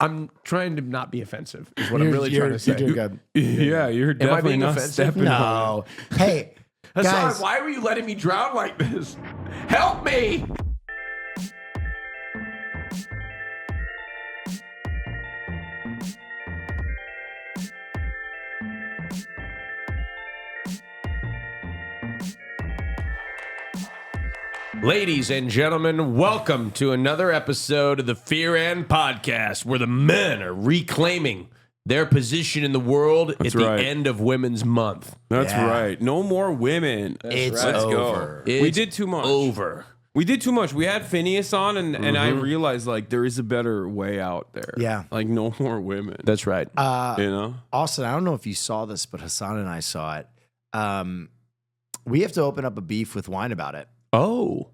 I'm trying to not be offensive. Is what I'm really trying to say. You're doing good. Yeah, you're definitely being not offensive? stepping on it. No. Hey, Hasan, guys. why were you letting me drown like this? Help me! Ladies and gentlemen, welcome to another episode of the Fear and Podcast, where the men are reclaiming their position in the world at the end of Women's Month. That's right. No more women. It's Let's over. go. We did too much. We did too much. We had Phineas on, and I realized, like, there is a better way out there. Yeah. Like, no more women. That's right. You know? Austin, I don't know if you saw this, but Hasan and I saw it. We have to open up a beef with Wine about it. Oh,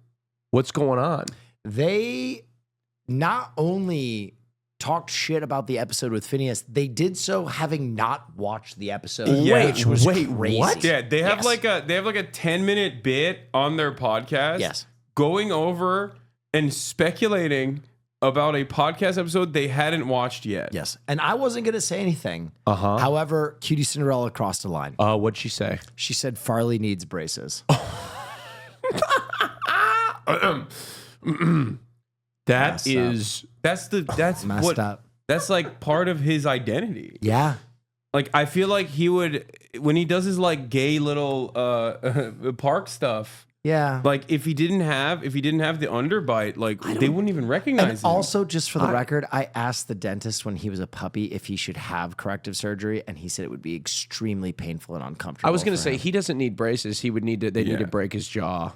what's going on? They not only talked shit about the episode with Phineas, they did so having not watched the episode, which was crazy. What? Yeah, they have like a 10-minute bit on their podcast. Yes. Going over and speculating about a podcast episode they hadn't watched yet. Yes. And I wasn't going to say anything. Uh-huh. However, Cinderella crossed the line. What'd she say? She said Farley needs braces. That's Messed what up. that's like part of his identity. Yeah. Like, I feel like he would, when he does his like gay little park stuff, Yeah. like if he didn't have the underbite, like they wouldn't even recognize And him. also, just for the record, I asked the dentist when he was a puppy if he should have corrective surgery, and he said it would be extremely painful and uncomfortable. I was going to for say him. he doesn't need braces. He would need to. They need to break his jaw.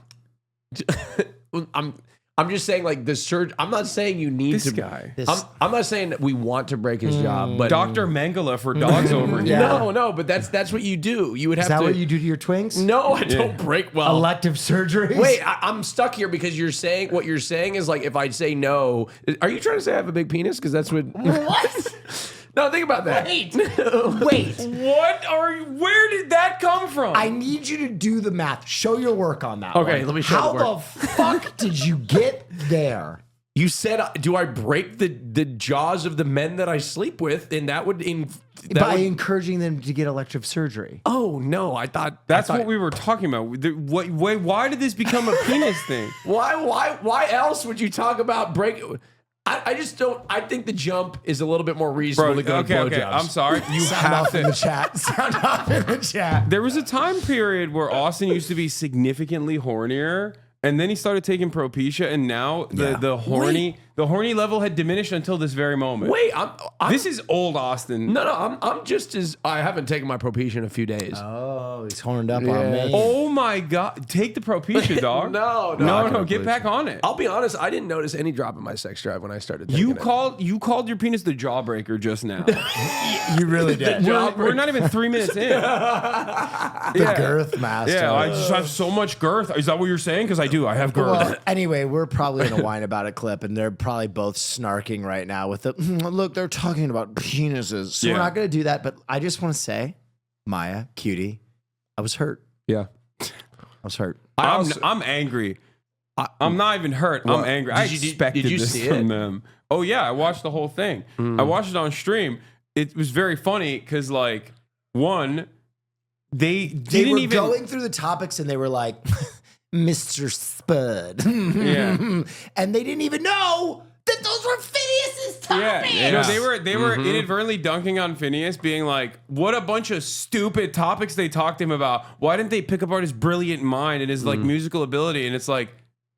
I'm just saying, like, the surgery. I'm not saying you need This to. guy. I'm not saying that we want to break his jaw, but Dr. Mengele for dogs over here. Yeah. no, but that's what you do. You would have Is that to. what you do to your twinks? No, I don't break well. Elective surgeries? Wait, I'm stuck here because you're saying what you're saying is like if I say no, are you trying to say I have a big penis? Because that's what. What? No, think about that. Wait. Where did that come from? I need you to do the math. Show your work on that. Okay, one. let me show How the work. fuck did you get there? You said, do I break the jaws of the men that I sleep with? And that would By encouraging them to get elective surgery. Oh no, I thought That's what we were talking about. Why did this become a penis thing? Why else would you talk about break? I just don't. I think the jump is a little bit more reasonable to go to blowjobs. Okay. I'm sorry. You Sound have off in to. the chat. Sound off in the chat. There was a time period where Austin used to be significantly hornier, and then he started taking Propecia, and now the horny level had diminished until this very moment. Wait, This is old Austin. No, I'm just as I haven't taken my Propecia in a few days. Oh, he's horned up on me. Oh my God! Take the Propecia, dog. No, Get back on it. I'll be honest, I didn't notice any drop in my sex drive when I started taking You it. called your penis the jawbreaker just now. You really did. We're not even 3 minutes in. The girth master. Yeah, I just have so much girth. Is that what you're saying? Because I do. I have girth. Well, anyway, we're probably in a whine about it clip, and they're probably both snarking right now with the look. They're talking about penises, so we're not going to do that. But I just want to say, Maya, cutie, I was hurt. Yeah, I was hurt. I'm angry. I'm not even hurt. I'm angry. I expected you this see from it? them. Oh yeah, I watched the whole thing. I watched it on stream. It was very funny because, like, one, they They were didn't even going through the topics, and they were like, Mr. Spud. Yeah. And they didn't even know that those were Phineas's topics. Yeah. No, they were inadvertently dunking on Phineas, being like, "What a bunch of stupid topics they talked to him about. Why didn't they pick apart his brilliant mind and his like musical ability?" And it's like,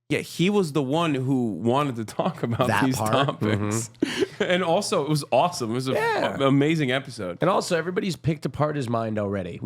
yeah, he was the one who wanted to talk about That these part. topics. And also, it was awesome. It was an amazing episode. and also everybody's picked apart his mind already.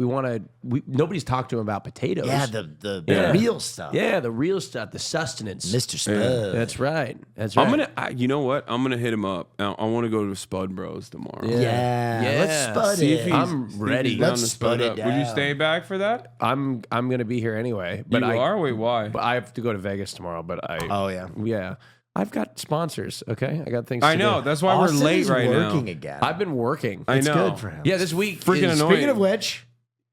Nobody's talked to him about potatoes. Yeah, the real stuff. Yeah, the real stuff, the sustenance. Mr. Spud. That's right. That's right. You know what? I'm gonna hit him up. I want to go to Spud Bros tomorrow. Yeah. Let's spud See if it. he's- I'm see if ready. he's down Let's to spud it up. Would you down. stay back for that? I'm gonna be here anyway. But You are? Wait, why? But I have to go to Vegas tomorrow. But Oh, yeah. yeah. I've got sponsors. Okay, I got things. I to know. do. That's why Austin we're late is right working now. again. I've been working. I It's know. good for him. Yeah, this week. Freaking is- annoying. Speaking of which,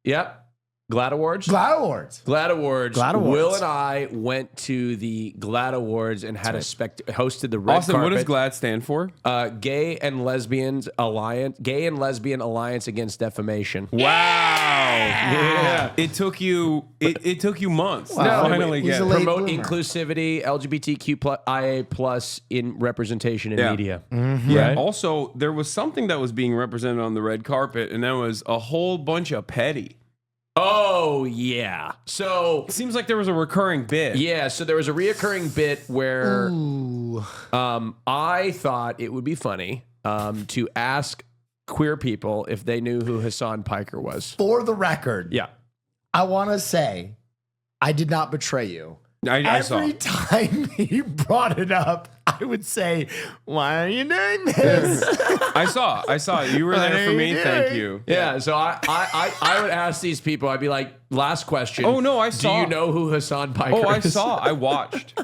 Yep. GLAAD Awards? GLAAD Awards. GLAAD Awards. GLAAD Awards. Will and I went to the GLAAD Awards and had hosted the red Austin, carpet. what does GLAAD stand for? Gay and Lesbian Alliance Against Defamation. Wow. Yeah. It took you months to Wow. finally He's get a it. late Promote bloomer. inclusivity, LGBTQIA+ in representation in media. Yeah. Right? Also, there was something that was being represented on the red carpet, and that was a whole bunch of petty. Oh, yeah. So, It seems like there was a recurring bit. yeah, so there was a reoccurring bit where Ooh. I thought it would be funny to ask queer people if they knew who Hasan Piker was. For the record, Yeah. I want to say I did not betray you. I saw. Every time he brought it up, I would say, "Why are you doing this?" I saw. You were there for me. Thank you. Yeah, so I would ask these people, I'd be like, last question. Oh, no, I Do saw. you know who Hasan Piker Oh, I is? saw. I watched.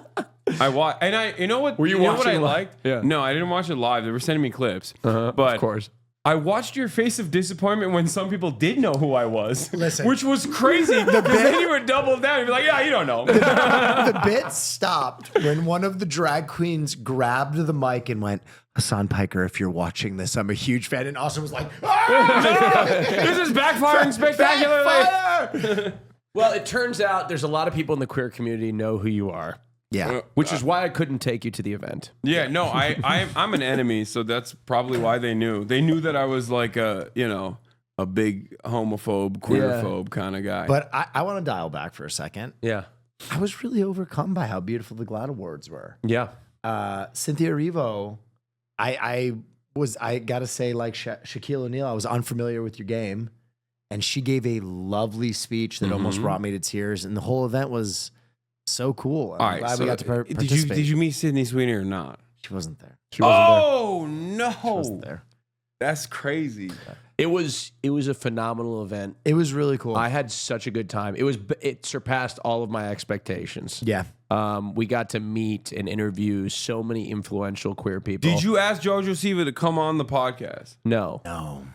And you know what? Were you know what watching I live? liked? Yeah. No, I didn't watch it live. They were sending me clips. But Of course. I watched your face of disappointment when some people did know who I was. Listen. Which was crazy. Because then you would double down and be like, yeah, you don't know. The bit stopped when one of the drag queens grabbed the mic and went, "Hasan Piker, if you're watching this, I'm a huge fan." And Austin was like, "Ah, This is backfiring spectacularly. backfire!" Well, it turns out there's a lot of people in the queer community know who you are, Yeah. which is why I couldn't take you to the event. Yeah, no, I'm an enemy, so that's probably why they knew. They knew that I was like a big homophobe, queerphobe kind of guy. But I want to dial back for a second. Yeah. I was really overcome by how beautiful the GLAAD Awards were. Yeah. Cynthia Erivo, I gotta say, like Shaquille O'Neal, I was unfamiliar with your game, and she gave a lovely speech that almost brought me to tears, and the whole event was so cool. I'm glad we got to participate. Did you meet Sydney Sweeney or not? She wasn't there. She wasn't there. Oh no, She wasn't there. That's crazy. It was a phenomenal event. It was really cool. I had such a good time. It surpassed all of my expectations. Yeah. We got to meet and interview so many influential queer people. Did you ask Jojo Siva to come on the podcast? No. No.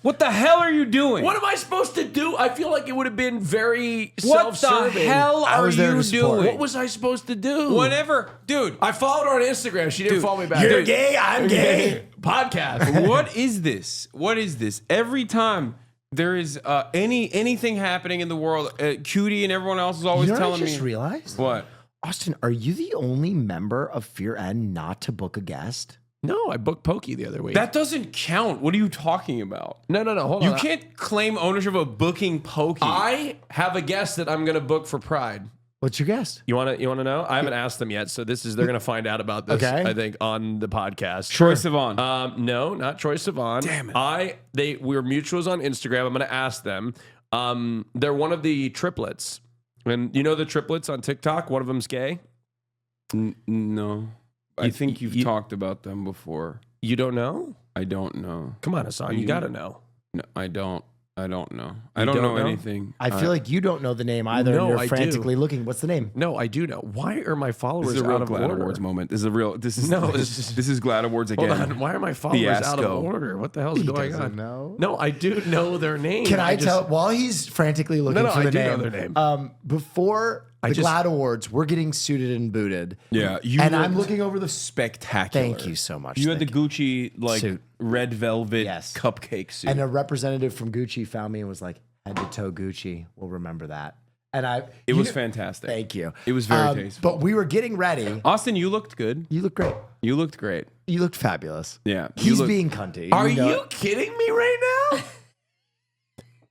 What the hell are you doing? What am I supposed to do? I feel like it would have been very What the self-serving. hell I are was there you to support. doing? What was I supposed to do? Whenever, dude. I followed her on Instagram. She didn't Dude, follow me back. You're Dude, gay, I'm gay. Podcast. What is this? What is this? Every time there is anything happening in the world, Cutie and everyone else is always You know what I telling just me realized? what? Austin, are you the only member of Fear N not to book a guest? No, I booked Pokey the other week. That doesn't count. What are you talking about? no. Hold You on. can't claim ownership of booking Pokey. I have a guest that I'm going to book for Pride. What's your guest? You want to know? I haven't asked them yet, so they're going to find out about this. Okay. I think on the podcast. Troy Sivan. No, not Troy Sivan. Damn it. We're mutuals on Instagram. I'm going to ask them. They're one of the triplets, and you know the triplets on TikTok. One of them's gay. No. I think you've talked about them before. You don't know? I don't know. Come on, Hasan. You got to know. No, I don't know. You I don't know don't know? anything. I feel like you don't know the name either. No, and you're I do. frantically looking. What's the name? No, I do know. Why are my followers This is a real out of GLAAD order? Awards moment. This is a real. This is No, This is GLAAD Awards again. Hold on. Why are my followers out of Fiasco. order? What the hell's going doesn't on? know. No, I do know their name. Can I just- tell? While he's frantically looking No, for I the do know name, their name. Before the just- GLAAD Awards, we're getting suited and booted. Yeah, and I'm looking over the. spectacular. Thank you so much. You had the Thank Gucci like Suit. red velvet Yes. cupcake suit. And a representative from Gucci found me and was like, "Head to toe Gucci. We'll remember that." And it was fantastic. Thank you. It was very tasteful. But we were getting ready. Austin, you looked good. You look great. You looked great. You looked fabulous. Yeah. He's being cunty. Are know you it. kidding me right now?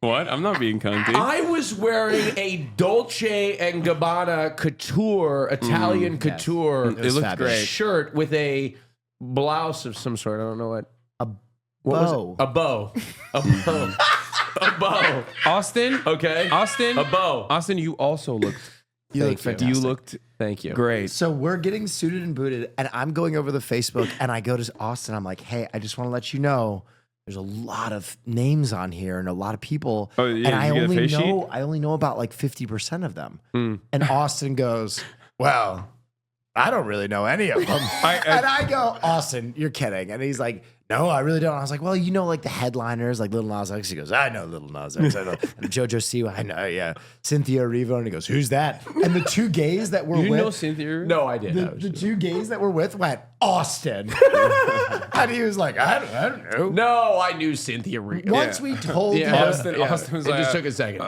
What? I'm not being cunty. I was wearing a Dolce and Gabbana couture, Italian couture It was looked fabulous. great. shirt with a blouse of some sort. I don't know what. What was bow. it? A bow. A bow. A bow. Austin. Okay. Austin. A bow. Austin, you also looked. You look Thank fantastic. You looked Thank you. great. So we're getting suited and booted, and I'm going over the Facebook, and I go to Austin. I'm like, "Hey, I just want to let you know, there's a lot of names on here and a lot of people, Oh, yeah, and I did you get a face I only know about like 50% of them." And Austin goes, "Well, I don't really know any of them." And I go, "Austin, you're kidding." And he's like, no, I really don't. I was like, well, you know, like the headliners, like Lil Nas X. He goes, I know Lil Nas X. I know. And Jojo Siwa, I know, yeah. Cynthia Erivo. And he goes, who's that? And the two gays that were You with. know Cynthia Erivo? No, I did. The two gays that were with went, Austin. And he was like, I don't know. No, I knew Cynthia Erivo. Once we told him. Austin was It like, just took a second.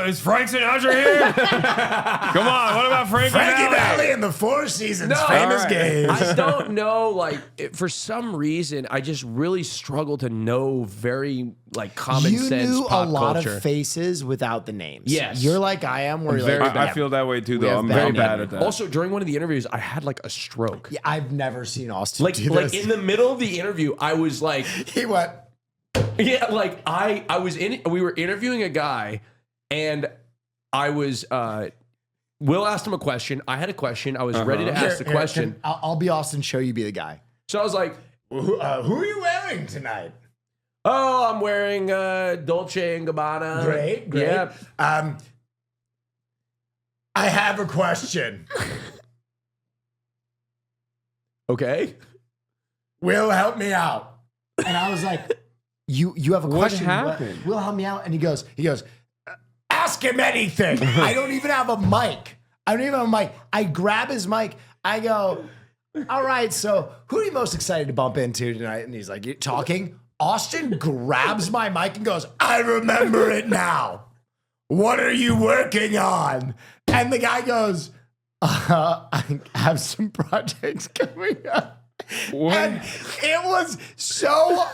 is Frank Sinatra here? Come on, what about Frankie Valley and the Four Seasons, No. famous All right. gays. I don't know. Like, for some reason, I just really struggle to know very like common You sense knew pop a lot culture. of faces without the names. Yes. You're like I am, where you're Very, like, I feel that way too, though. have I'm bad very bad memory. at that. Also, during one of the interviews, I had like a stroke. yeah, I've never seen Austin Like, do like this. in the middle of the interview, I was like, He went, yeah, like I was in. We were interviewing a guy, and I was. Will asked him a question. I had a question. I was ready to ask the question. I'll be Austin, show you be the guy. So I was like, Who are you wearing tonight? "Oh, I'm wearing Dolce and Gabbana." Great. Yeah. I have a question. Okay. Will, help me out. And I was like, you have a What question. happened? Will, help me out. And he goes, ask him anything. I don't even have a mic. I grab his mic. I go, all right, so who are you most excited to bump into tonight? And he's like, you talking? Austin grabs my mic and goes, I remember it now. What are you working on? And the guy goes, I have some projects coming up. What? And it was so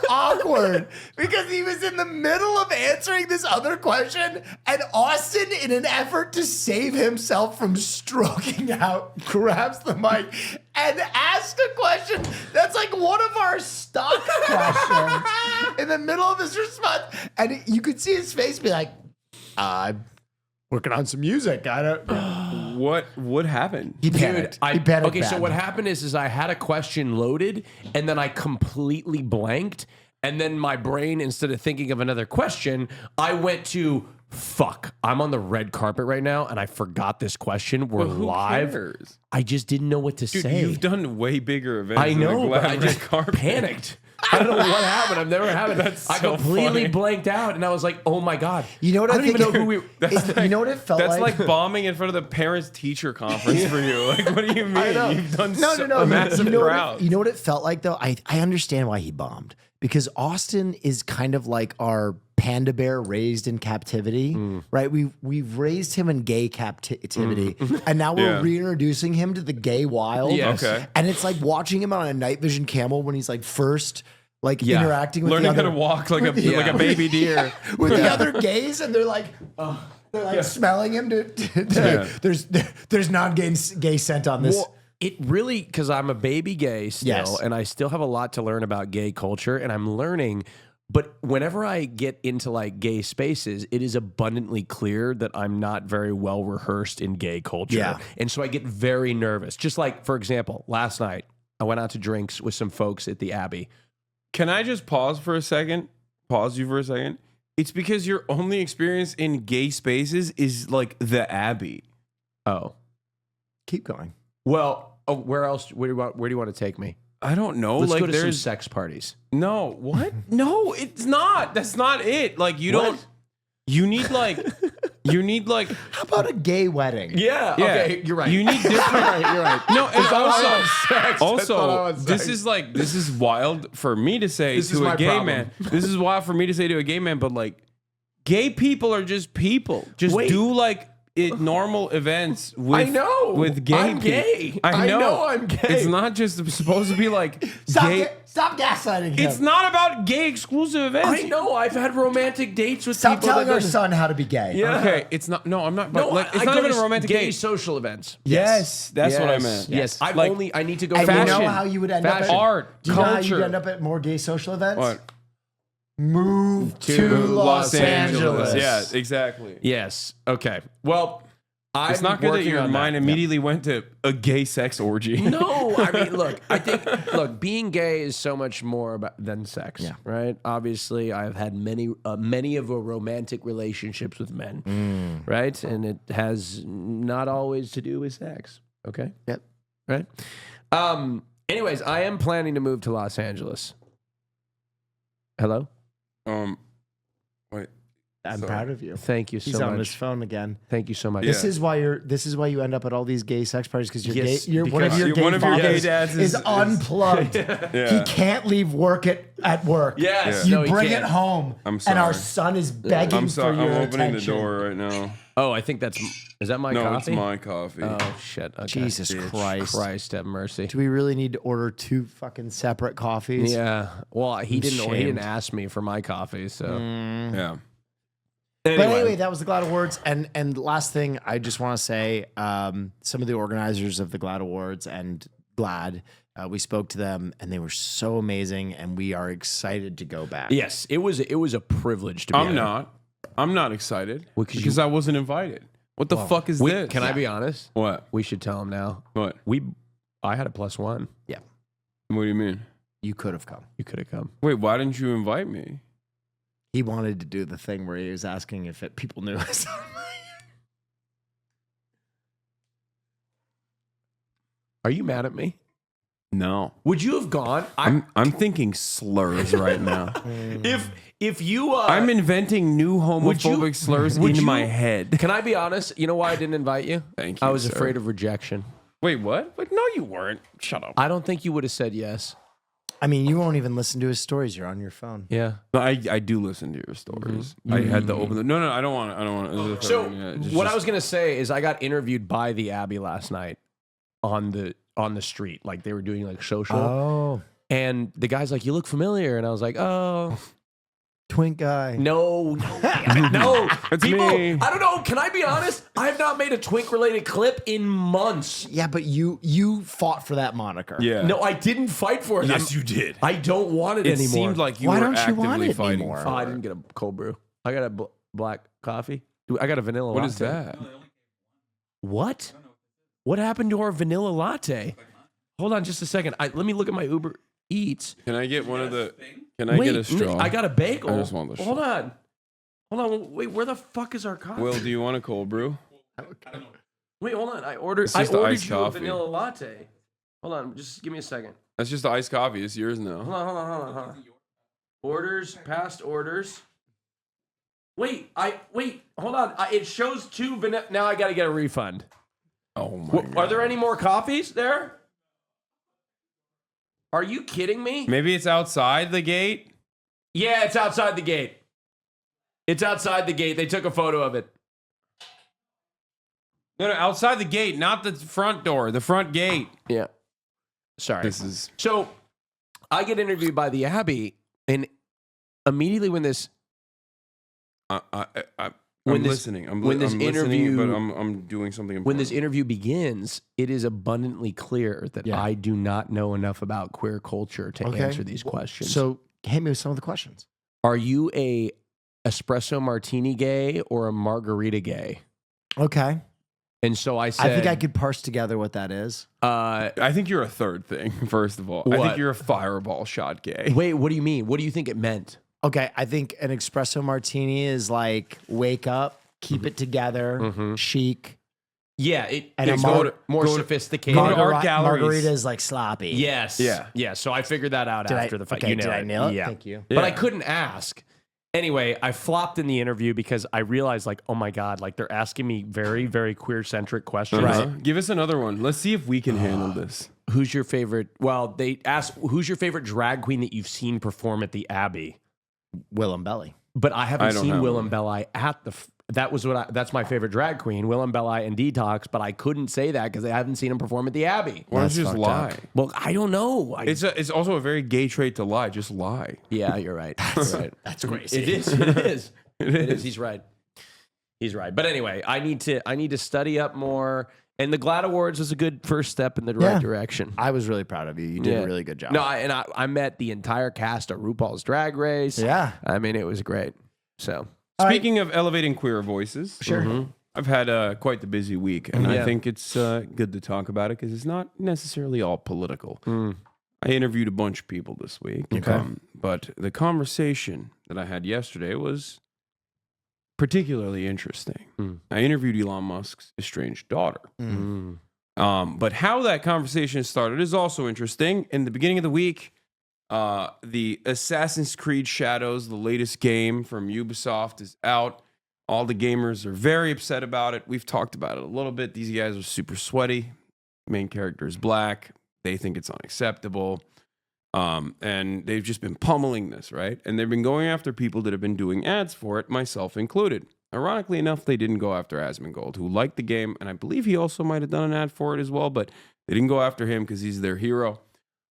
awkward because he was in the middle of answering this other question, and Austin, in an effort to save himself from stroking out, grabs the mic and asks a question that's like one of our stock questions in the middle of his response. And you could see his face be like, I'm working on some music. I don't. What happened? He panicked. Dude, He panicked okay, so bad. what happened is I had a question loaded and then I completely blanked. And then my brain, instead of thinking of another question, I went to, fuck, I'm on the red carpet right now and I forgot this question. We're Who live. cares? I just didn't know what to Dude, say. you've done way bigger events. I than the know, but Glad I Red just Carpet. panicked. I don't know what happened. I've never had it. That's I so completely funny. blanked out and I was like, oh my God. You know what I I don't even think- know who we You know what it felt That's like? like bombing in front of the parents-teacher conference for you. Like, what do you mean? know. You've done No. a massive you know crowd. you know what it felt like though? I understand why he bombed because Austin is kind of like our panda bear raised in captivity, right? We've raised him in gay captivity, and now we're Yeah. reintroducing him to the gay wild. Yes. Okay. And it's like watching him on a night vision camel when he's like first like Yeah. interacting with Learning the other, how to walk like with a the- like a baby deer. with the other gays, and they're like. They're like smelling him. There's non-gay scent on this. Well, it really, because I'm a baby gay still, Yes. and I still have a lot to learn about gay culture, and I'm learning. But whenever I get into like gay spaces, it is abundantly clear that I'm not very well rehearsed in gay culture. Yeah. And so I get very nervous. Just like, for example, last night, I went out to drinks with some folks at the Abbey. Can I just pause for a second? Pause you for a second. It's because your only experience in gay spaces is like the Abbey. Oh. Keep going. Well, where else? Where do you want to take me? I don't know. Let's like go to some there's sex parties. no what? No, it's not. That's not it. Like you What? don't. You need like. You need like. How about a gay wedding? Yeah. Yeah. Okay. You're right. You need different. You're right. No, and also. sex. Also, this is wild for me to say This is to my a gay problem. man. This is wild for me to say to a gay man, but like, gay people are just people. Just Wait. do like normal events with I know. with gay. I'm people. gay. I know. I know I'm gay. It's not just supposed to be like Stop, gay. stop gaslighting him. It's not about gay exclusive events. I know. I've had romantic dates with Stop people telling that our don't- son how to be gay. Yeah. Okay, it's not. No, I'm not. But No, like, it's I not go even to a romantic gay date. social events. Yes, that's what I Yes. meant. Yes, I Like, need to go. And Fashion. you know how you would end up at Fashion. art, Do you know how culture. you'd end up at more gay social events? What? Move to Los Angeles. Yeah, exactly. Yes. Okay. Well, It's not good that your mind immediately went to a gay sex orgy. No, I mean, look, being gay is so much more than sex, Yeah. right? Obviously, I've had many of a romantic relationships with men, right? And it has not always to do with sex, okay? Yep. Right? Anyways, I am planning to move to Los Angeles. Hello? Wait. I'm Sorry. proud of you. Thank you so He's much. on his phone again. Thank you so much. Yeah. This is why you end up at all these gay sex parties because you're Yes, gay. One of because your gay one of your gay fathers dads is is- unplugged. Yeah. He can't leave work at work. Yes. You No, he bring can't. it home, I'm and our sorry. son is begging I'm for sorry. your I'm opening attention. the door right now. Oh, I think is that my No, coffee? it's my coffee. Oh, shit. Okay. Jesus Christ. Christ have mercy. Do we really need to order 2 fucking separate coffees? Yeah. Well, he didn't ashamed. ask me for my coffee, so. Yeah. But anyway, that was the GLAAD Awards. And last thing, I just want to say, some of the organizers of the GLAAD Awards and GLAAD, we spoke to them, and they were so amazing, and we are excited to go back. Yes, it was a privilege to be. I'm not excited Well, 'cause because I wasn't invited. What the fuck is this? Can I be honest? What? We should tell him now. What? I had a +1. Yeah, What do you mean? you could have come. You could have come. Wait, why didn't you invite me? He wanted to do the thing where he was asking if people knew us. Are you mad at me? No. Would you have gone? I'm thinking slurs right now. If you I'm inventing new homophobic slurs would in you- my head. Can I be honest? You know why I didn't invite you? Thank you, I was sir. afraid of rejection. Wait, what? Like, no, you weren't. Shut up. I don't think you would have said yes. I mean, you won't even listen to his stories. You're on your phone. Yeah. No, I do listen to your stories. I had to open the. No, I don't want to. So what I was gonna say is I got interviewed by the Abbey last night on the street. Like they were doing like social. Oh, And the guy's like, "You look familiar," and I was like, "Oh, twink guy. no." It's People, me. I don't know. Can I be honest? I have not made a twink related clip in months. Yeah, but you fought for that moniker. Yeah. No, I didn't fight for it. Yes, you did. I don't want it It anymore. seemed like you Why were don't you actively want it fighting. anymore? Oh, I didn't get a cold brew. I got a black coffee. I got a vanilla What latte. is that? What? What happened to our vanilla latte? Hold on just a second. Let me look at my Uber Eats. Can I get one of the? Can I get a straw? I got a bagel. I just want the Hold on. Wait, where the fuck is our coffee? Will, do you want a cold brew? Wait, hold on. I ordered just the iced you coffee. a vanilla latte. Hold on. Just give me a second. That's just the iced coffee. It's yours now. Hold on. Orders, past orders. Wait, hold on. It shows 2 vanilla. Now I got to get a refund. Oh my god. Are there any more coffees there? Are you kidding me? Maybe it's outside the gate. Yeah, it's outside the gate. It's outside the gate. They took a photo of it. No, outside the gate, not the front door. The front gate. Yeah. Sorry. This is. So I get interviewed by the Abbey, and immediately when this I'm When this- listening. I'm when this listening, interview- but I'm doing something important. when this interview begins, it is abundantly clear that Yeah. I do not know enough about queer culture to Okay. answer these questions. So hit me with some of the questions. Are you a espresso martini gay or a margarita gay? Okay. And so I said, I think I could parse together what that is. I think you're a third thing. First of all, I What? think you're a fireball shot gay. wait, what do you mean? What do you think it meant? Okay, I think an espresso martini is like wake up, keep it together, chic. Yeah, it's And a more go to- sophisticated. go to art galleries. Margarita is like sloppy. Yes. Yeah. Yeah. So I figured that out Did after the fight. Okay, You did I nailed nail it? Yeah. Thank you. But I Yeah. couldn't ask. Anyway, I flopped in the interview because I realized, like, oh my God, like they're asking me very, very queer centric questions. Uh-huh. Give us another one. Let's see if we can handle this. Who's your favorite? Well, they asked, who's your favorite drag queen that you've seen perform at the Abbey? Willem Belly. But I haven't I don't seen know. Willem Belli at the. That's my favorite drag queen, Willem Belli and Detox. But I couldn't say that because I haven't seen him perform at the Abbey. Why don't That's you just fucked lie? up. Well, I don't know. It's also a very gay trait to lie. Just lie. Yeah, you're right. You're right. That's crazy. It is. It is. It is. He's right. He's right. But anyway, I need to study up more. And the GLAAD Awards was a good first step in the right Yeah. direction. I was really proud of you. You did Yeah. a really good job. No, I met the entire cast of RuPaul's Drag Race. Yeah. I mean, it was great. So All right. Speaking of elevating queer voices, Sure. I've had quite the busy week, and I Yeah. think it's good to talk about it because it's not necessarily all political. I interviewed a bunch of people this week, but the conversation that I had yesterday was particularly interesting. I interviewed Elon Musk's estranged daughter. But how that conversation started is also interesting. In the beginning of the week, The Assassin's Creed Shadows, the latest game from Ubisoft, is out. All the gamers are very upset about it. We've talked about it a little bit. These guys are super sweaty. Main character is black. They think it's unacceptable. And they've just been pummeling this, right? And they've been going after people that have been doing ads for it, myself included. Ironically enough, they didn't go after Asmongold, who liked the game, and I believe he also might have done an ad for it as well, but they didn't go after him because he's their hero.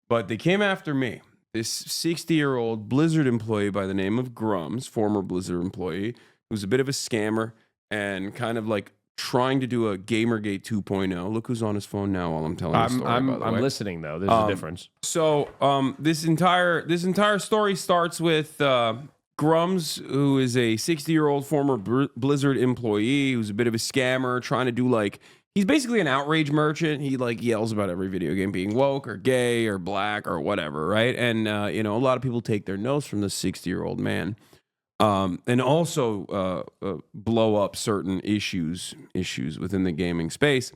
But they came after me, this 60-year-old Blizzard employee by the name of Grums, former Blizzard employee, who's a bit of a scammer and kind of like trying to do a Gamergate 2.0. Look who's on his phone now while I'm telling the story. I'm listening though. There's a difference. So this entire story starts with Grums, who is a 60-year-old former Blizzard employee who's a bit of a scammer, trying to do like, he's basically an outrage merchant. He like yells about every video game being woke or gay or black or whatever, right? And a lot of people take their notes from this 60-year-old man. And also blow up certain issues within the gaming space.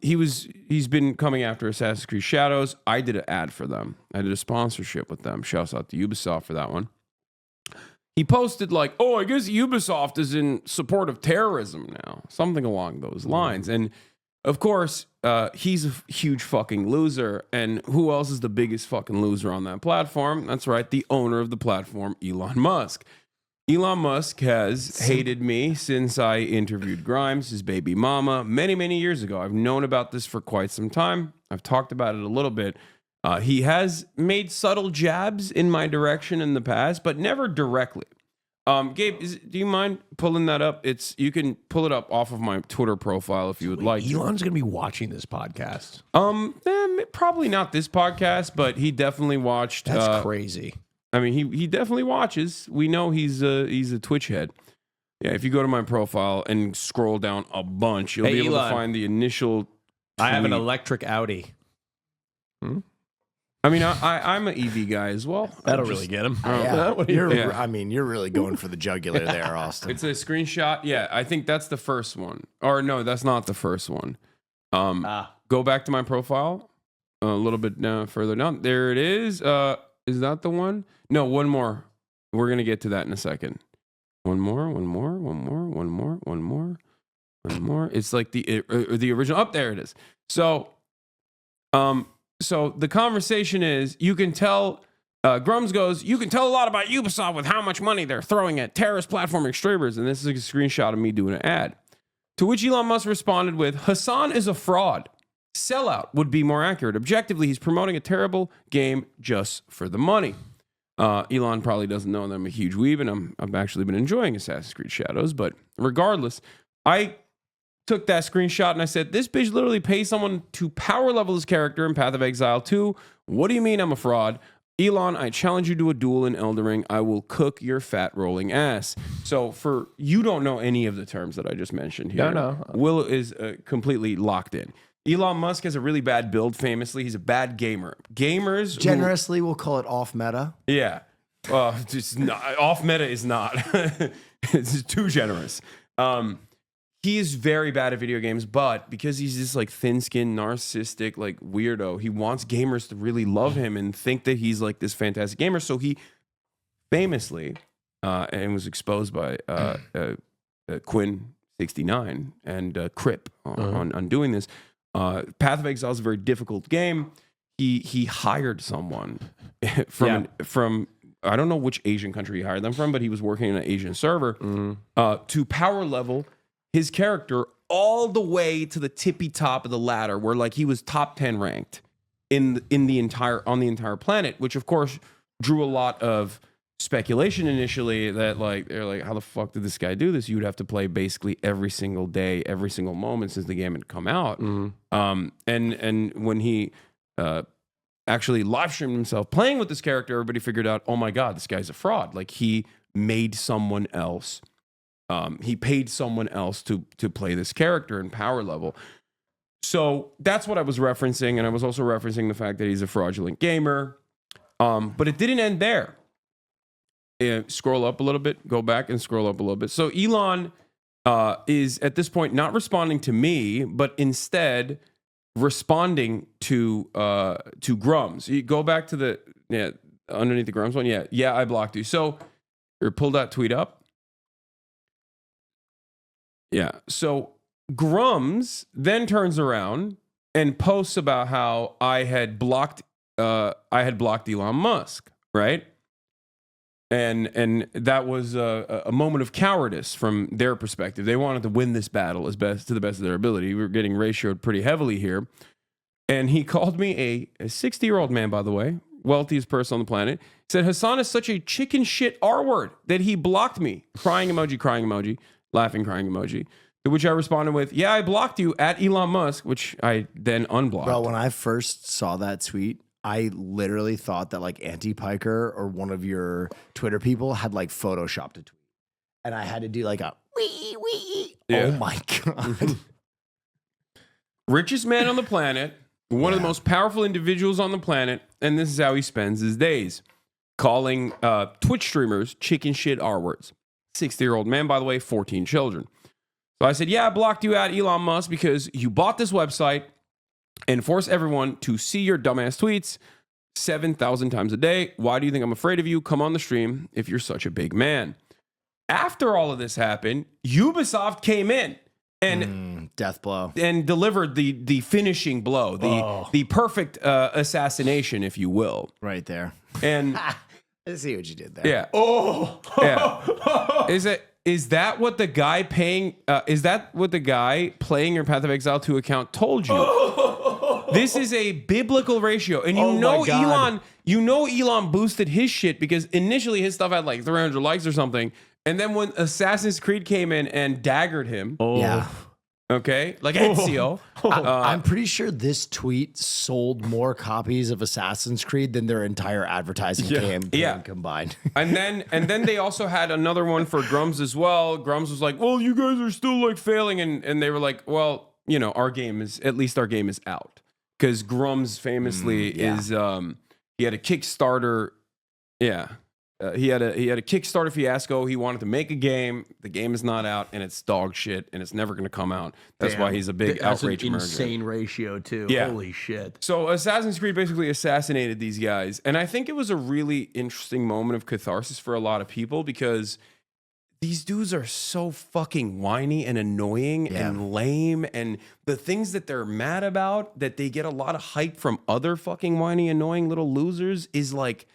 He's been coming after Assassin's Creed Shadows. I did an ad for them. I did a sponsorship with them. Shouts out to Ubisoft for that one. He posted like, "Oh, I guess Ubisoft is in support of terrorism now," something along those lines. And of course, he's a huge fucking loser. And who else is the biggest fucking loser on that platform? That's right, the owner of the platform, Elon Musk. Elon Musk has hated me since I interviewed Grimes, his baby mama, many, many years ago. I've known about this for quite some time. I've talked about it a little bit. He has made subtle jabs in my direction in the past, but never directly. Gabe, do you mind pulling that up? You can pull it up off of my Twitter profile if you would like. Elon's going to be watching this podcast. Probably not this podcast, but he definitely watched. That's crazy. I mean, he definitely watches. We know he's a Twitch head. Yeah, if you go to my profile and scroll down a bunch, you'll be able to find the initial tweet. I have an electric Audi. I mean, I'm an EV guy as well. That'll really get him. I mean, you're really going for the jugular there, Austin. It's a screenshot. Yeah, I think that's the first one. Or no, that's not the first one. Go back to my profile a little bit further down. There it is. Is that the one? No, one more. We're going to get to that in a second. One more. It's like the original. Up there it is. So the conversation is, you can tell, Grums goes, you can tell a lot about Ubisoft with how much money they're throwing at terrorist platforming streamers. And this is a screenshot of me doing an ad. To which Elon Musk responded with, Hasan is a fraud. Sellout would be more accurate. Objectively, he's promoting a terrible game just for the money. Elon probably doesn't know that I'm a huge weeb, and I've actually been enjoying Assassin's Creed Shadows. But regardless, I took that screenshot and I said, this bitch literally pays someone to power level his character in Path of Exile 2. What do you mean I'm a fraud? Elon, I challenge you to a duel in Elden Ring. I will cook your fat rolling ass. So you don't know any of the terms that I just mentioned here. No. Will is completely locked in. Elon Musk has a really bad build, famously. He's a bad gamer. Gamers... Generously, we'll call it off-meta. Yeah. Off-meta is not. It's too generous. He is very bad at video games, but because he's this like thin-skinned, narcissistic, like weirdo, he wants gamers to really love him and think that he's like this fantastic gamer. So he famously, and was exposed by Quinn69 and Crip on doing this. Path of Exile is a very difficult game. He hired someone from I don't know which Asian country he hired them from, but he was working in an Asian server to power level his character all the way to the tippy top of the ladder, where like he was top 10 ranked on the entire planet, which of course drew a lot of speculation initially that like they're like, how the fuck did this guy do this? You would have to play basically every single day, every single moment since the game had come out. And when he actually live streamed himself playing with this character, everybody figured out, oh my god, this guy's a fraud. Like he made someone else. He paid someone else to play this character in power level. So that's what I was referencing, and I was also referencing the fact that he's a fraudulent gamer. But it didn't end there. Scroll up a little bit, go back and scroll up a little bit. So Elon is at this point not responding to me, but instead responding to Grums. You go back to the underneath the Grums one. Yeah, I blocked you. So pull that tweet up. Yeah. So Grums then turns around and posts about how I had blocked Elon Musk, right? And that was a moment of cowardice from their perspective. They wanted to win this battle to the best of their ability. We were getting ratioed pretty heavily here. And he called me a 60-year-old man, by the way, wealthiest person on the planet. He said, Hasan is such a chicken shit R-word that he blocked me. Crying emoji, laughing crying emoji. To which I responded with, yeah, I blocked you at Elon Musk, which I then unblocked. Bro, when I first saw that tweet, I literally thought that like Anti-Piker or one of your Twitter people had like photoshopped a tweet. And I had to do like a wee. Yeah. Oh my God. Richest man on the planet, one of the most powerful individuals on the planet, and this is how he spends his days. Calling Twitch streamers chicken shit R-words. 60-year-old man, by the way, 14 children. So I said, yeah, I blocked you at Elon Musk because you bought this website and force everyone to see your dumbass tweets 7,000 times a day. Why do you think I'm afraid of you? Come on the stream if you're such a big man. After all of this happened, Ubisoft came in and death blow and delivered the finishing blow, the perfect assassination, if you will. right there. And I see what you did there. yeah, yeah. Is that what the guy paying? Is that what the guy playing your Path of Exile 2 account told you? This is a biblical ratio, and you know Elon boosted his shit because initially his stuff had like 300 likes or something, and then when Assassin's Creed came in and daggered him, Yeah. okay, like Ezio, I'm pretty sure this tweet sold more copies of Assassin's Creed than their entire advertising campaign combined. and then they also had another one for Grums as well. Grums was like, well, you guys are still like failing, and they were like, well, you know, our game is out. Because Grums famously is he had a Kickstarter, he had a Kickstarter fiasco. He wanted to make a game. The game is not out, and it's dog shit, and it's never going to come out. That's why he's a big outrage. That's an insane ratio too. Yeah. Holy shit. So Assassin's Creed basically assassinated these guys, and I think it was a really interesting moment of catharsis for a lot of people because these dudes are so fucking whiny and annoying and lame, and the things that they're mad about that they get a lot of hype from other fucking whiny, annoying little losers is like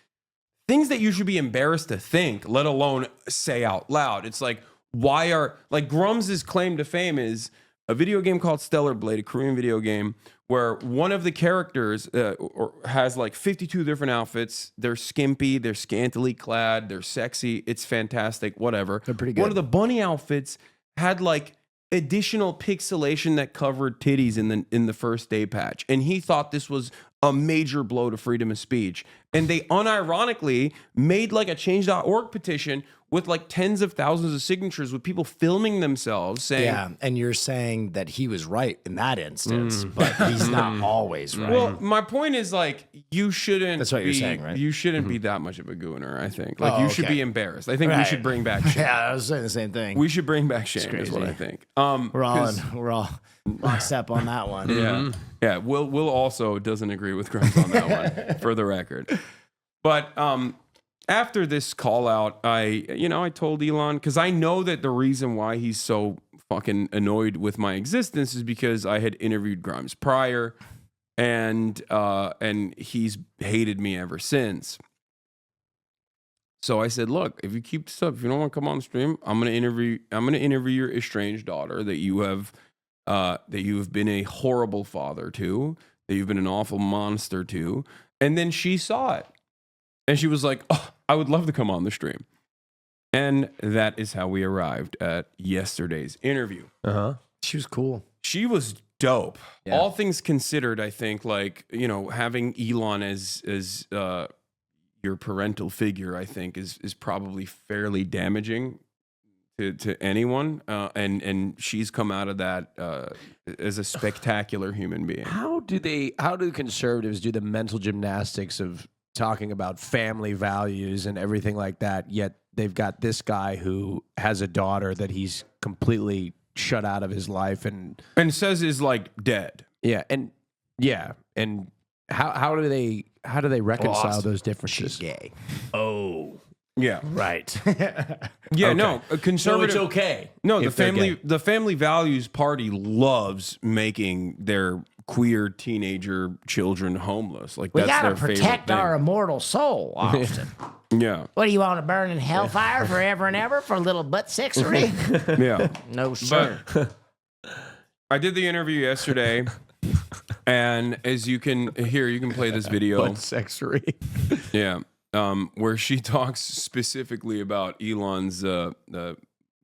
things that you should be embarrassed to think, let alone say out loud. It's like, why are, like, Grums' claim to fame is a video game called Stellar Blade, a Korean video game, where one of the characters has like 52 different outfits. They're skimpy, they're scantily clad, they're sexy. It's fantastic, whatever. They're pretty good. One of the bunny outfits had like additional pixelation that covered titties in the first day patch. And he thought this was a major blow to freedom of speech. And they unironically made like a change.org petition with like tens of thousands of signatures with people filming themselves saying, Yeah, and you're saying that he was right in that instance, but he's not always right. well, my point is like, you shouldn't That's what you're saying, right? You shouldn't be that much of a gooner, I think. Like you should okay. be embarrassed. I think we should bring back shame. Yeah, I was saying the same thing. We should bring back shame is what I think. We're all lockstep on that one. Yeah. Yeah. Will also doesn't agree with Grimes on that one, for the record. But after this call out, I told Elon, because I know that the reason why he's so fucking annoyed with my existence is because I had interviewed Grimes prior, and he's hated me ever since. So I said, look, if you keep this up, if you don't want to come on the stream, I'm gonna interview your estranged daughter that you have been a horrible father to, that you've been an awful monster to. And then she saw it. And she was like, oh, I would love to come on the stream. And that is how we arrived at yesterday's interview. She was cool. She was dope. Yeah. All things considered, I think, like, having Elon as your parental figure, I think, is probably fairly damaging to anyone. And she's come out of that as a spectacular human being. How do the conservatives do the mental gymnastics of talking about family values and everything like that, yet they've got this guy who has a daughter that he's completely shut out of his life and says is like dead. Yeah, and Yeah, and how do they reconcile those differences? She's gay. Oh, Yeah. right. Yeah, Okay. no, a So conservative. it's okay. No, if they're gay. the Family Values Party loves making their queer teenager children homeless. Like We that's gotta their favorite protect thing. our immortal soul, Austin. Yeah, What do you want to burn in hellfire forever and ever for a little butt sexery? yeah. No, sir. But I did the interview yesterday, and as you can hear, you can play this video. But sexery. Yeah, where she talks specifically about Elon's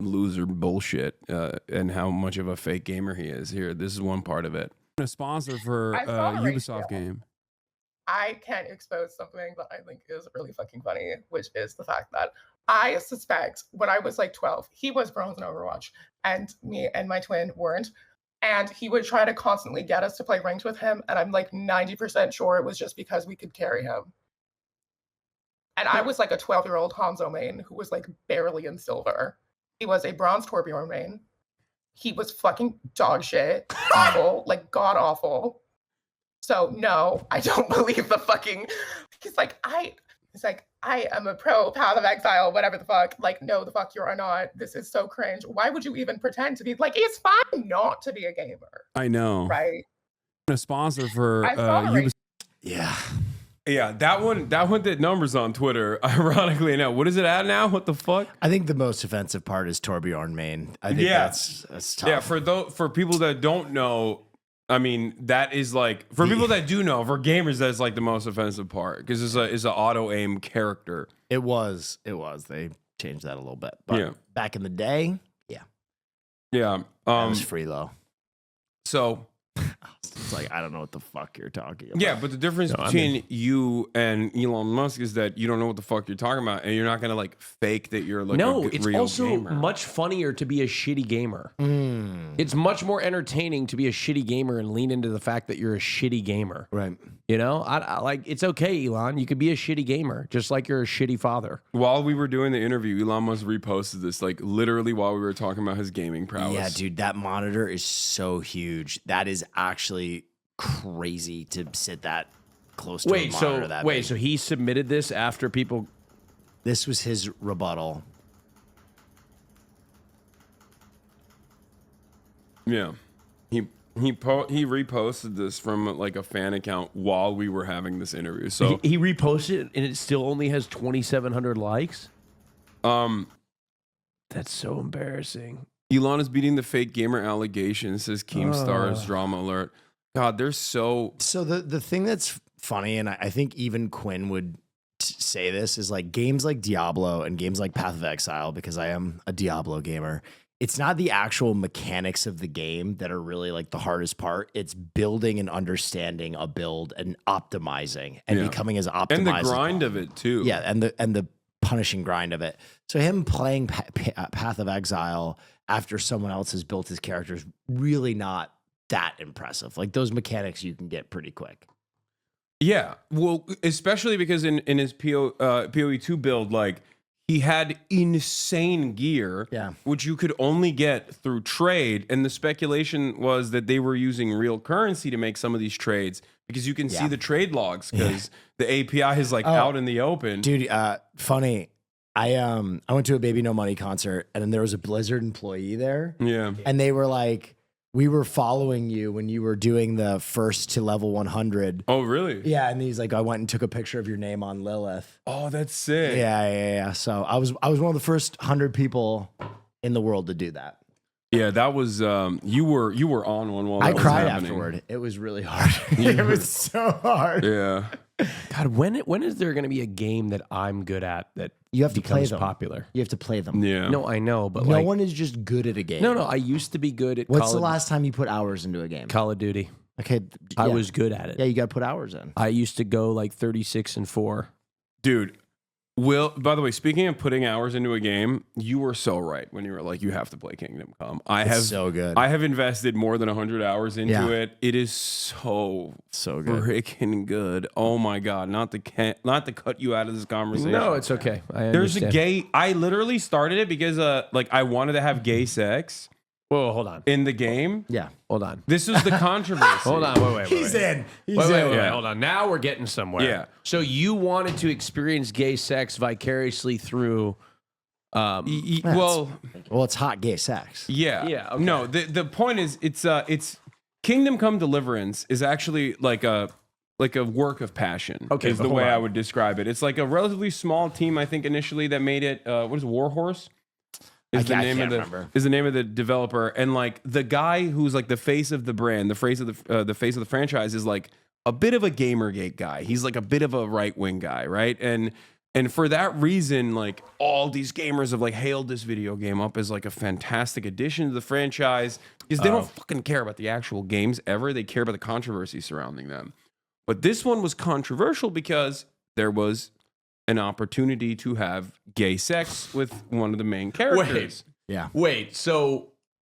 loser bullshit and how much of a fake gamer he is. Here, this is one part of it. A sponsor for I saw the Ubisoft ratio. game. I can expose something that I think is really fucking funny, which is the fact that I suspect when I was like 12, he was bronze in Overwatch, and me and my twin weren't. And he would try to constantly get us to play ranked with him, and I'm like 90% sure it was just because we could carry him. And I was like a 12-year-old Hanzo main who was like barely in silver. He was a bronze Torbjorn main. He was fucking dog shit, awful, like god awful. So no, I don't believe the fucking. He's like, I am a pro Path of Exile, whatever the fuck. Like, no, the fuck you are not. This is so cringe. Why would you even pretend to be like? It's fine not to be a gamer, I know. right? A sponsor for I saw the Ubisoft. Yeah. Yeah, that one did numbers on Twitter. Ironically enough, what is it at now? What the fuck? I think the most offensive part is Torbjorn main. I think Yeah. that's tough. Yeah, for people that don't know, I mean, that is like for people that do know, for gamers, that's like the most offensive part because it's a auto aim character. It was. They changed that a little bit. But Yeah. back in the day, Yeah. that was free low. So It's like, I don't know what the fuck you're talking about. yeah, but the difference between you and Elon Musk is that you don't know what the fuck you're talking about, and you're not gonna like fake that you're like No, a it's real also gamer. much funnier to be a shitty gamer. It's much more entertaining to be a shitty gamer and lean into the fact that you're a shitty gamer. Right. You know, I like it's okay, Elon. You could be a shitty gamer, just like you're a shitty father. While we were doing the interview, Elon Musk reposted this, like literally while we were talking about his gaming prowess. Yeah, dude, that monitor is so huge. That is actually crazy to sit that close to a monitor that big. So he submitted this after people. This was his rebuttal. Yeah, he reposted this from like a fan account while we were having this interview. So He reposted it and it still only has 2,700 likes. That's so embarrassing. Elon is beating the fake gamer allegations. Says Keemstar's drama alert. God, they're so. So the thing that's funny, and I think even Quinn would say this, is like games like Diablo and games like Path of Exile, because I am a Diablo gamer. It's not the actual mechanics of the game that are really like the hardest part. It's building and understanding a build and optimizing and becoming as optimized. And the as grind of it too. Yeah, and the punishing grind of it. So him playing Path of Exile after someone else has built his character is really not that impressive. Like those mechanics you can get pretty quick. Yeah, well, especially because in his PoE2 build, like he had insane gear, which you could only get through trade, and the speculation was that they were using real currency to make some of these trades because you can see the trade logs because the API is like out in the open. Dude, funny. I went to a Baby No Money concert, and then there was a Blizzard employee there. Yeah, and they were like, we were following you when you were doing the first to level 100. Oh, really? Yeah, and he's like, I went and took a picture of your name on Lilith. Oh, that's sick. Yeah. So I was one of the first 100 people in the world to do that. Yeah, that was you were on one while that I was cried happening. afterward. It was really hard. It was so hard. Yeah. God, when is there going to be a game that I'm good at that You have to play becomes them. popular? You have to play them. Yeah. No, I know, but No like, one is just good at a game. no, I used to be good at What's the last time you put hours into a game? Call of Duty. Okay. I yeah. was good at it. Yeah, you got to put hours in. I used to go like 36-4. Dude, by the way, speaking of putting hours into a game, you were so right when you were like, you have to play Kingdom Come. It's so good. I have invested more than 100 hours into Yeah. it. It is so good. freaking good. Oh my God. Not to cut you out of this conversation. No, it's okay. I There's understand. I literally started it because like I wanted to have gay sex. Whoa, hold on. in the game. Yeah. Hold on. This was the controversy. Hold on. Wait. He's in. He's Wait, in. hold on. Now we're getting somewhere. Yeah. So you wanted to experience gay sex vicariously through. Well, Well, it's hot gay sex. yeah. Yeah, okay. No, the point is it's Kingdom Come Deliverance is actually like a work of passion. Okay, is but the hold way I on. would describe it. It's like a relatively small team, I think, initially that made it. What is it, Warhorse? Is the I name can't of remember. is the name of the developer, and like the guy who's like the face of the brand, the face of the face of the franchise is like a bit of a Gamergate guy. He's like a bit of a right wing guy, right? And for that reason, like all these gamers have like hailed this video game up as like a fantastic addition to the franchise because they don't fucking care about the actual games ever. They care about the controversy surrounding them. But this one was controversial because there was an opportunity to have gay sex with one of the main characters. Yeah. Wait. So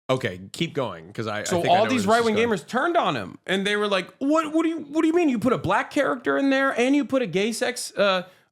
okay, keep going because I. So think I know all where these this right is wing going. gamers turned on him, and they were like, "What do you mean? You put a black character in there, and you put a gay sex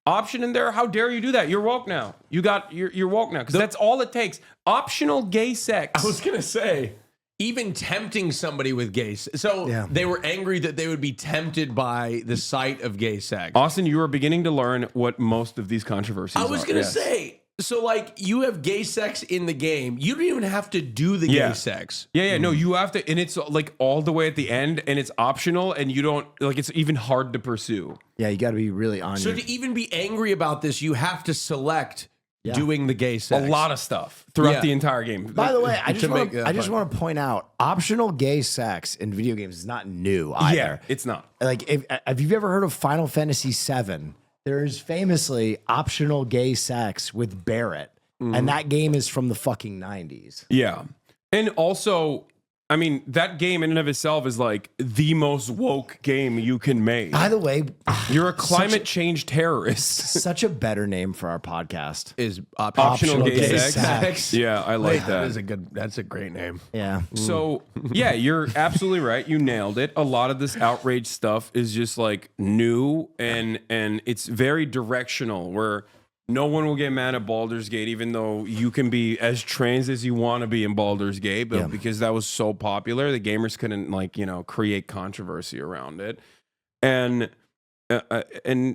option in there? How dare you do that? You're woke now. You're woke now because that's all it takes. Optional gay sex." I was gonna say, even tempting somebody with gay sex. So Yeah. they were angry that they would be tempted by the sight of gay sex. Austin, you are beginning to learn what most of these controversies are. I was gonna Yes. say. So like you have gay sex in the game. You don't even have to do the Yeah. gay sex. Yeah, no, you have to, and it's like all the way at the end, and it's optional, and you don't like. It's even hard to pursue. Yeah, you got to be really on So your... to even be angry about this, you have to select Yeah. doing the gay sex. A lot of stuff throughout Yeah. the entire game. By the way, I just To make that point. want to point out optional gay sex in video games is not new either. yeah, it's not. Like, if you've ever heard of Final Fantasy VII, there's famously optional gay sex with Barrett, and that game is from the fucking 90s. Yeah. And also, I mean, that game in and of itself is like the most woke game you can make. By the way, You're a climate change terrorist. such a better name for our podcast. is Optional gay sex. sex. Yeah, I like That that. is a good. That's a great name. Yeah. So, yeah, you're absolutely right. You nailed it. A lot of this outrage stuff is just like new and it's very directional where no one will get mad at Baldur's Gate, even though you can be as trans as you want to be in Baldur's Gate, but because that was so popular, the gamers couldn't create controversy around it. And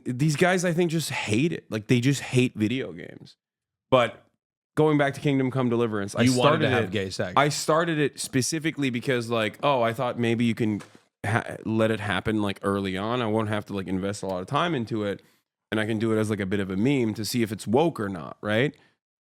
these guys, I think, just hate it. Like they just hate video games. But going back to Kingdom Come Deliverance, I You started wanted to have it. gay sex. I started it specifically because, like, I thought maybe you can let it happen like early on. I won't have to like invest a lot of time into it, and I can do it as like a bit of a meme to see if it's woke or not, right?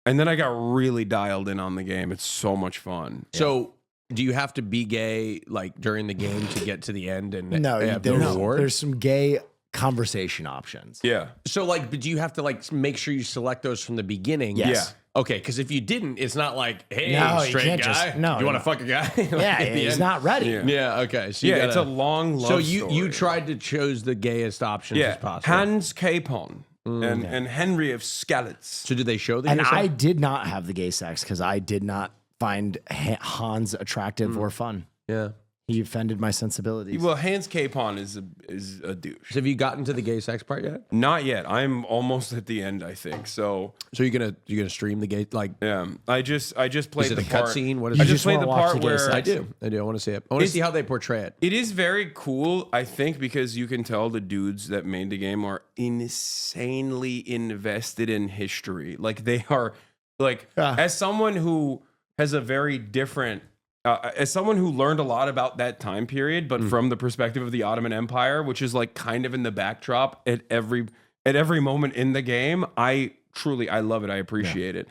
And then I got really dialed in on the game. It's so much fun. So, do you have to be gay like during the game to get to the end and No, have the reward? there's some gay conversation options. Yeah. So, like, but do you have to like make sure you select those from the beginning? Yes. Okay, because if you didn't, it's not like, hey, No, you straight can't guy, just- no, you want no. to fuck a guy? Like, Yeah, at the he's end? not ready. Yeah. Yeah. Okay. So you Yeah, it's a gotta- long love So story. you tried to choose the gayest options as possible. Hans Capon and Henry of Skalitz. So did they show the And gay I sex? did not have the gay sex because I did not find Hans attractive or fun. Yeah. He offended my sensibilities. Well, Hans Capon is a douche. So have you gotten to the gay sex part yet? Not yet. I'm almost at the end, I think. So So you're gonna stream the gay like? yeah, I just played Is it the a part. cutscene? What is I it? just just played wanna the watch part the gay where sex? I do. I want to see it. I want to It's- see how they portray it. it is very cool, I think, because you can tell the dudes that made the game are insanely invested in history. Like they are, like as someone who has a very different, as someone who learned a lot about that time period, but from the perspective of the Ottoman Empire, which is like kind of in the backdrop at every moment in the game. I love it. I appreciate it.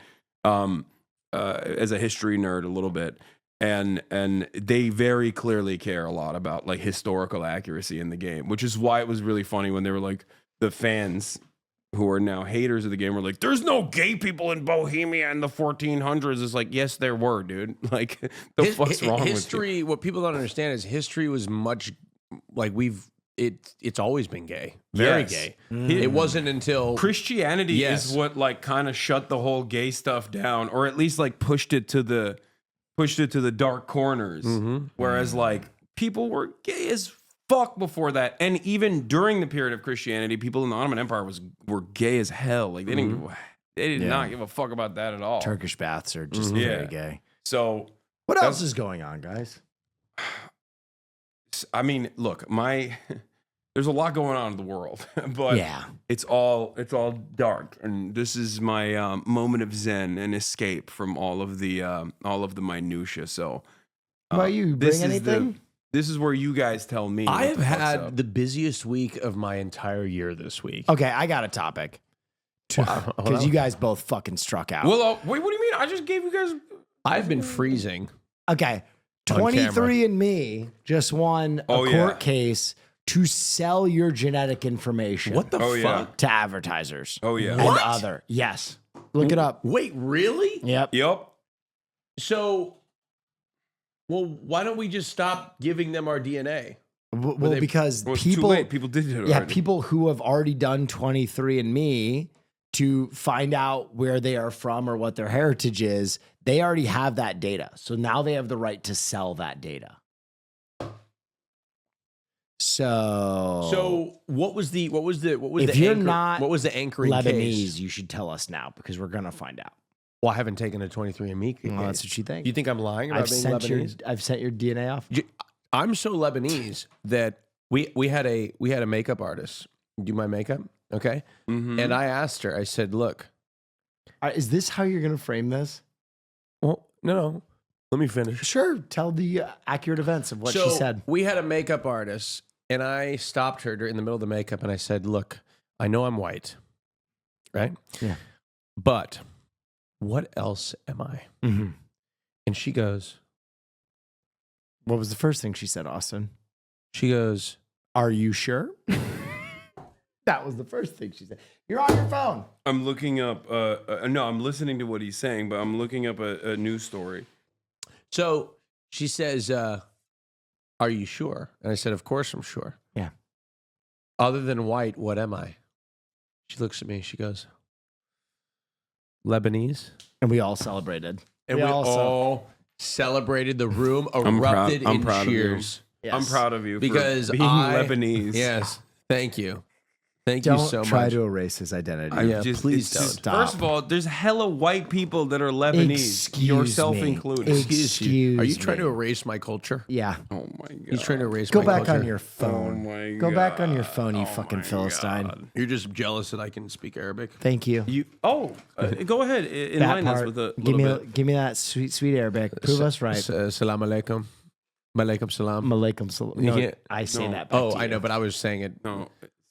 As a history nerd, a little bit. And they very clearly care a lot about like historical accuracy in the game, which is why it was really funny when they were like the fans who are now haters of the game were like, "There's no gay people in Bohemia in the 1400s." It's like, yes, there were, dude. Like, the fuck's wrong with you? history? What people don't understand is history was much like it's always been gay, very Yes. gay. It wasn't until Christianity Yes. is what like kind of shut the whole gay stuff down, or at least like pushed it to the dark corners. Whereas like people were gay as fuck before that, and even during the period of Christianity, people in the Ottoman Empire were gay as hell. Like they did not give a fuck about that at all. Turkish baths are just Yeah. very gay. So What else is going on, guys? I mean, look, there's a lot going on in the world, but it's all dark, and this is my moment of zen and escape from all of the minutia. So, About you, bring anything? This is where you guys tell me. I have had the busiest week of my entire year this week. Okay, I got a topic. Because you guys both fucking struck out. Well, wait, what do you mean? I just gave you guys. I've been freezing. Okay, 23andMe just won a court case to sell your genetic information. What the fuck? To advertisers. Oh yeah. And other. Yes. Look it up. Wait, really? Yep. So, well, why don't we just stop giving them our DNA? Well, because it's people, too late. People did it already. Yeah, people who have already done 23andMe to find out where they are from or what their heritage is, they already have that data. So now they have the right to sell that data. So what was the if you're not what was the anchoring Lebanese, case? you should tell us now because we're gonna find out. Well, I haven't taken a 23andMe case. Well, that's what you think. You think I'm lying about being Lebanese? I've sent your DNA off. I'm so Lebanese that we had a makeup artist do my makeup, okay? Mm-hmm. And I asked her, I said, look. Is this how you're going to frame this? Well, no. Let me finish. Sure. Tell the accurate events of what she said. We had a makeup artist, and I stopped her in the middle of the makeup, and I said, look, I know I'm white, right? Yeah. But what else am I? Mm-hmm. And she goes, what was the first thing she said, Austin? She goes, are you sure? That was the first thing she said. You're on your phone. I'm looking up, no, I'm listening to what he's saying, but I'm looking up a news story. So she says, are you sure? And I said, of course I'm sure. Yeah. Other than white, what am I? She looks at me. She goes, Lebanese. And we all celebrated. And we all celebrated. The room erupted in cheers. Yes. I'm proud of you because for being Lebanese. Yes. Thank you. Thank you so much. Don't try to erase his identity. Please don't. Stop. First of all, there's hella white people that are Lebanese, yourself included. Excuse Are you me. trying to erase my culture? Yeah. Oh my god. He's trying to erase Go my back culture. on your phone. Oh my Go back on your God. phone, you Oh fucking my Philistine. God. You're just jealous that I can speak Arabic. Thank you. Go ahead. Enlighten us with a little bit. Give me that sweet Arabic. Prove us right. Salam alaikum. Malaikum salam. Malaikum salam. No, I say that back to I you. know, but I was saying it. No.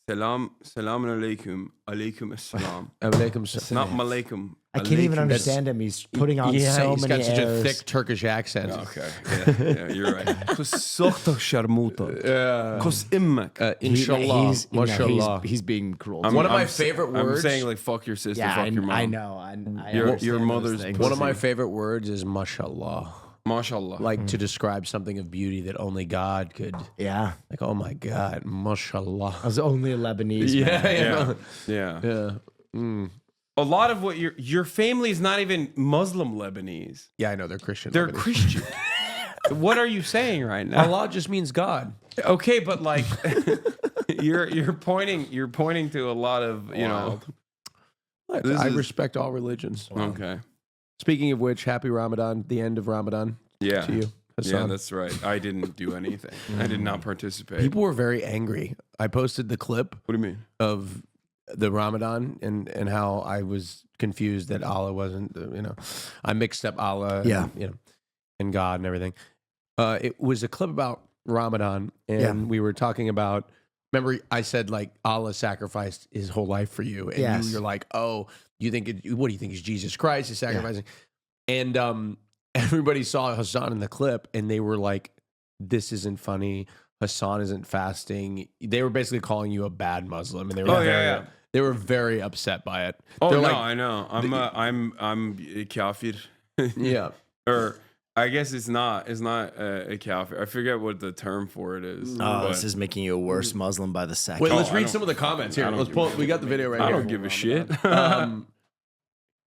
Salam alaikum. Alaikum assalam. Alaikum salam. Not malaikum. I can't even understand him. He's putting on so he's many got such a airs. thick Turkish accent. Okay. Yeah, you're right. Kusokhta sharmuta. Kus immak. Inshallah. Mashallah. He's being cruel. One of my favorite words. I'm saying like fuck your sister, fuck your mom. I know. I Your understand mother's those things. One of my favorite words is mashallah. Mashallah. Like to describe something of beauty that only God could. Yeah. Like, oh my God, mashallah. I was only a Lebanese man. Yeah. Mm. A lot of what your family is not even Muslim Lebanese. Yeah, I know they're Christian. They're Lebanese. Christian. What are you saying right now? Allah just means God. Okay, but like you're pointing to a lot of, you know. I respect all religions. Okay. Speaking of which, happy Ramadan, the end of Ramadan. Yeah. To you. Hasan. Yeah, that's right. I didn't do anything. I did not participate. People were very angry. I posted the clip What do you mean? of the Ramadan and how I was confused that Allah wasn't, I mixed up Allah and God and everything. It was a clip about Ramadan, and we were talking about, remember I said like Allah sacrificed his whole life for you, and you're like, oh, what do you think is Jesus Christ is sacrificing? And everybody saw Hasan in the clip, and they were like, this isn't funny. Hasan isn't fasting. They were basically calling you a bad Muslim, and they were they were very upset by it. Oh They're no, like, I know. I'm kafir. Yeah. Or I guess it's not a kafir. I forget what the term for it is. Oh, this is making you a worse Muslim by the second. Wait, let's I read don't- some of the comments here. I don't Let's give pull. a We got the video right I here. don't give a shit. One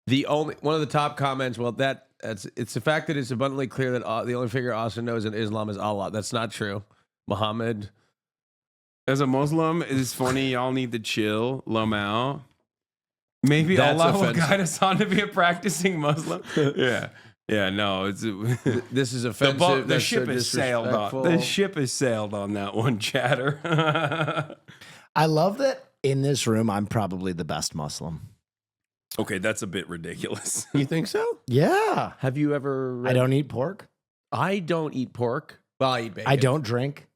of the top comments. Well, it's the fact that it's abundantly clear that the only figure Austin knows in Islam is Allah. That's not true. Muhammad. As a Muslim, it's funny. Y'all need to chill. LMAO. Maybe That's Allah will offensive. guide us on to be a practicing Muslim. Yeah. Yeah, no, it's This is the, offensive. the That's ship so is sailed on. disrespectful. The ship is sailed on that one, chatter. I love that in this room, I'm probably the best Muslim. Okay, that's a bit ridiculous. You think so? Yeah. Have you ever? I don't eat pork. I don't eat pork. Well, I eat bacon. I don't drink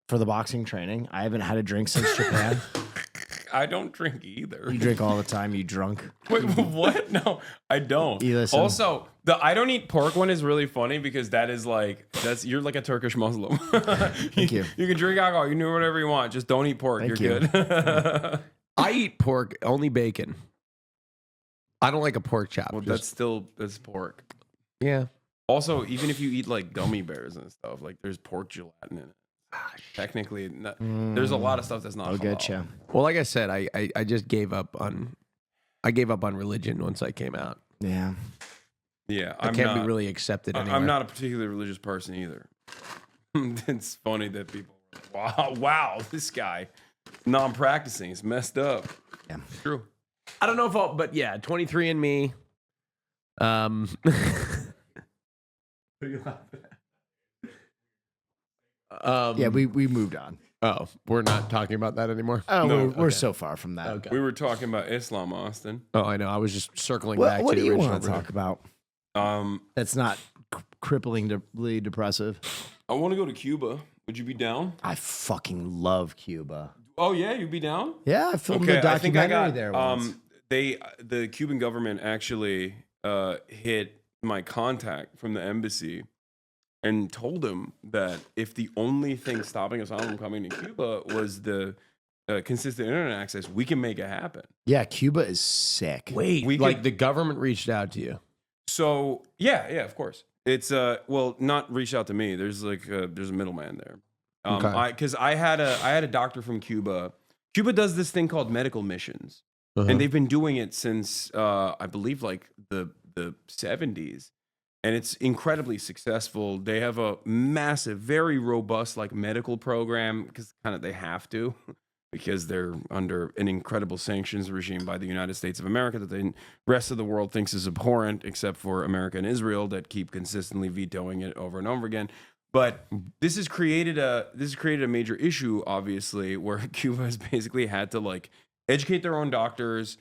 for the boxing training. I haven't had a drink since Japan. I don't drink either. You drink all the time, you drunk. Wait, what? No, I don't. You listen. Also, the I don't eat pork one is really funny because that is like you're like a Turkish Muslim. Thank you. You can drink alcohol, you can do whatever you want, just don't eat pork. Thank You're you. good. I eat pork, only bacon. I don't like a pork chop. Well, Just- that's pork. yeah. Also, even if you eat like gummy bears and stuff, like there's pork gelatin in it. Technically, there's a lot of stuff that's not. I'll get halal. you. Well, like I said, I just gave up on. I gave up on religion once I came out. Yeah. Yeah, I can't be really accepted anymore. I'm not a particularly religious person either. It's funny that people, wow, this guy, non-practicing, is messed up. Yeah. True. I don't know if I'll, but yeah, 23andMe. Yeah, we moved on. Oh, we're not talking about that anymore. Oh, No, we're so far from that. Okay. We were talking about Islam, Austin. Oh, I know. I was just circling back What to do the you original. want to talk about? That's not cripplingly depressive. I want to go to Cuba. Would you be down? I fucking love Cuba. Oh yeah, you'd be down. Yeah, I filmed a I think I documentary got there once. the Cuban government actually hit my contact from the embassy and told him that if the only thing stopping us from coming to Cuba was the consistent internet access, we can make it happen. Yeah, Cuba is sick. Wait, We like could- the government reached out to you. So yeah, of course. It's well, not reach out to me. There's like there's a middleman there. Okay. Because I had a doctor from Cuba. Cuba does this thing called medical missions, Uh-huh. and they've been doing it since I believe like the 70s, and it's incredibly successful. They have a massive, very robust like medical program because kind of they have to. Because they're under an incredible sanctions regime by the United States of America that the rest of the world thinks is abhorrent, except for America and Israel that keep consistently vetoing it over and over again. But this has created a major issue, obviously, where Cuba has basically had to like educate their own doctors,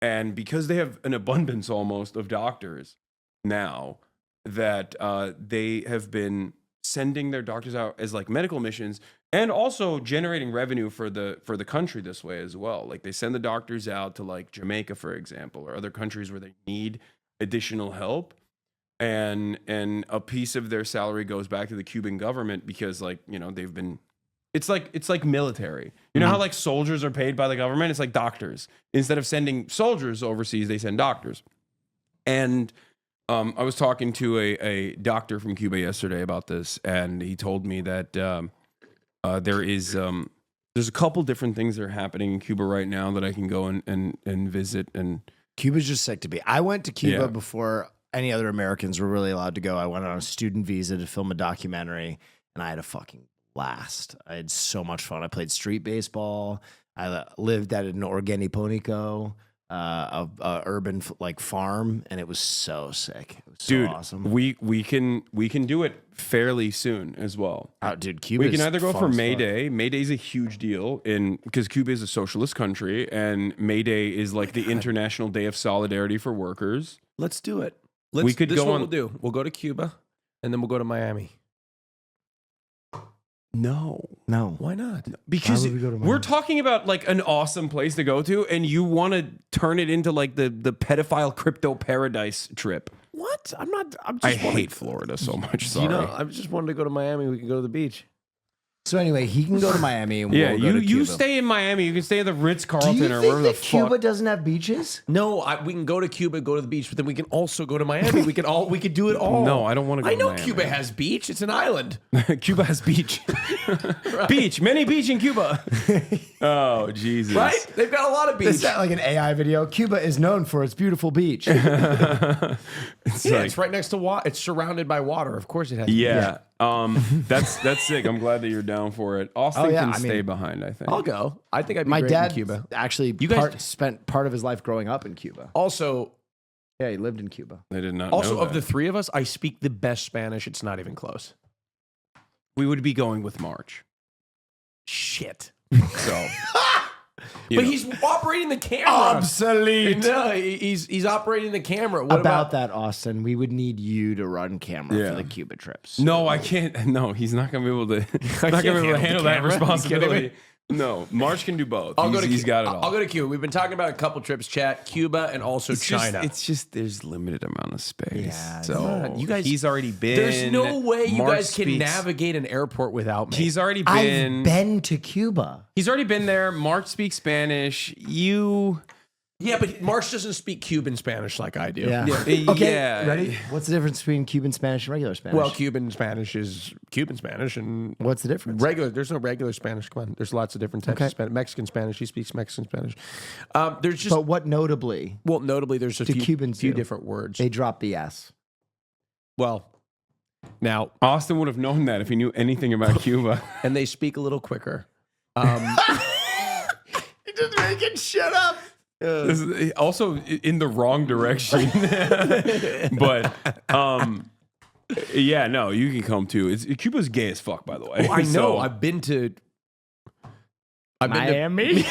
and because they have an abundance almost of doctors now, that they have been sending their doctors out as like medical missions and also generating revenue for the country this way as well. Like they send the doctors out to like Jamaica, for example, or other countries where they need additional help. And a piece of their salary goes back to the Cuban government because like, you know, they've been, it's like military. You know how like soldiers are paid by the government? It's like doctors. Instead of sending soldiers overseas, they send doctors. And I was talking to a doctor from Cuba yesterday about this, and he told me that there's a couple different things that are happening in Cuba right now that I can go and visit. And Cuba's just sick to be. I went to Cuba Yeah. before any other Americans were really allowed to go. I went on a student visa to film a documentary, and I had a fucking blast. I had so much fun. I played street baseball. I lived at an organiponico, a urban like farm, and it was so sick. It was so dude, awesome. we can do it fairly soon as well. Dude, Cuba. We can either go fun for as May fuck. Day. May Day is a huge deal because Cuba is a socialist country, and May Day is like the International Day of Solidarity for Workers. Let's do it. We could this go is what on- we'll do. We'll go to Cuba, and then we'll go to Miami. No. No. Why not? Because Why would we go to we're Miami? talking about like an awesome place to go to, and you want to turn it into like the pedophile crypto paradise trip. What? I'm not. I'm just. I hate Florida so much. Sorry. You know, I just wanted to go to Miami. We can go to the beach. So anyway, he can go to Miami. And yeah, we'll go you to Cuba. stay in Miami. You can stay at the Ritz Do Carlton you or think wherever the that Cuba fuck. doesn't have beaches? No, we can go to Cuba, go to the beach, but then we can also go to Miami. We could do it all. No, I don't want to go. I to know Miami. Cuba has beach. It's an island. Cuba has beach. Beach, many beach in Cuba. Oh Jesus! Right? They've got a lot of beach. Is that like an AI video? Cuba is known for its beautiful beach. It's Yeah, like- it's right next to water. It's surrounded by water. Of course it has. yeah. That's sick. I'm glad that you're down for it. Austin yeah, can I stay mean- behind. I think. I'll go. I think I'd be My great dad in Cuba. actually You guys- spent part of his life growing up in Cuba. Also, Yeah, he lived in Cuba. I did not Also, know of that. the three of us, I speak the best Spanish. It's not even close. We would be going with March. Shit. So, But he's operating the camera. Obsolete. No, he's operating the camera. What About that, Austin, we would need you to run camera Yeah. for the Cuba trips. no, I can't. No, he's not going to be able to. I not going to be able to can't handle handle that the camera. You kidding responsibility. me? No, March can do both. I'll go to He's got it all. I'll go to Cuba. We've been talking about a couple trips, chat. Cuba and also China. It's just there's limited amount of space. Yeah, so you guys- he's already been. There's no way you March guys can speaks- navigate an airport without me. He's already I've been to Cuba. He's already been there. March speaks Spanish. Yeah, but Marsh doesn't speak Cuban Spanish like I do. Yeah. Okay, Okay, ready? What's the difference between Cuban Spanish and regular Spanish? Well, Cuban Spanish is Cuban Spanish, and what's the difference? regular. There's no regular Spanish. Come on, there's lots of different types Okay. of Spanish. Mexican Spanish. He speaks Mexican Spanish. There's just But what notably? notably, there's a Do few, Cubans few do? different words. They drop the S. Well, now Austin would have known that if he knew anything about Cuba. and they speak a little quicker. He just making shit up. This is also in the wrong direction. But yeah, no, you can come too. Cuba's gay as fuck, by the way. I know. So, I've been to Miami.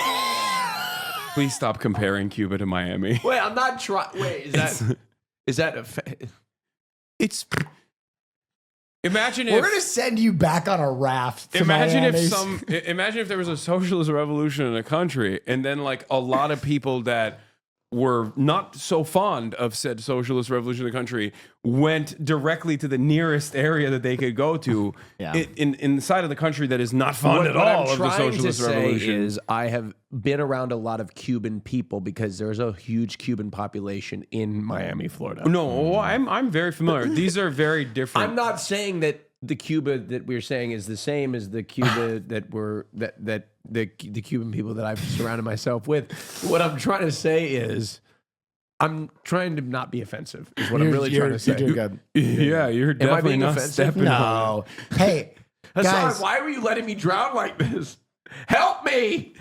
please stop comparing Cuba to Miami. Wait, I'm not trying. Wait, is that a? It's. Imagine We're if. gonna send you back on a raft. To Imagine Miami. imagine if there was a socialist revolution in a country, and then like a lot of people that were not so fond of said socialist revolution in the country went directly to the nearest area that they could go to Yeah. in the side of the country that is not fond at what all I'm of the trying socialist to say revolution. is I have been around a lot of Cuban people because there's a huge Cuban population in Miami, Florida. No, I'm very familiar. These are very different. I'm not saying that the Cuba that we're saying is the same as the Cuba that the Cuban people that I've surrounded myself with. What I'm trying to say is I'm trying to not be offensive. Is what I'm really trying to say. You're doing good. Yeah, you're definitely being not offensive? stepping No. Hey, Hassan, guys. why were you letting me drown like this? Help me!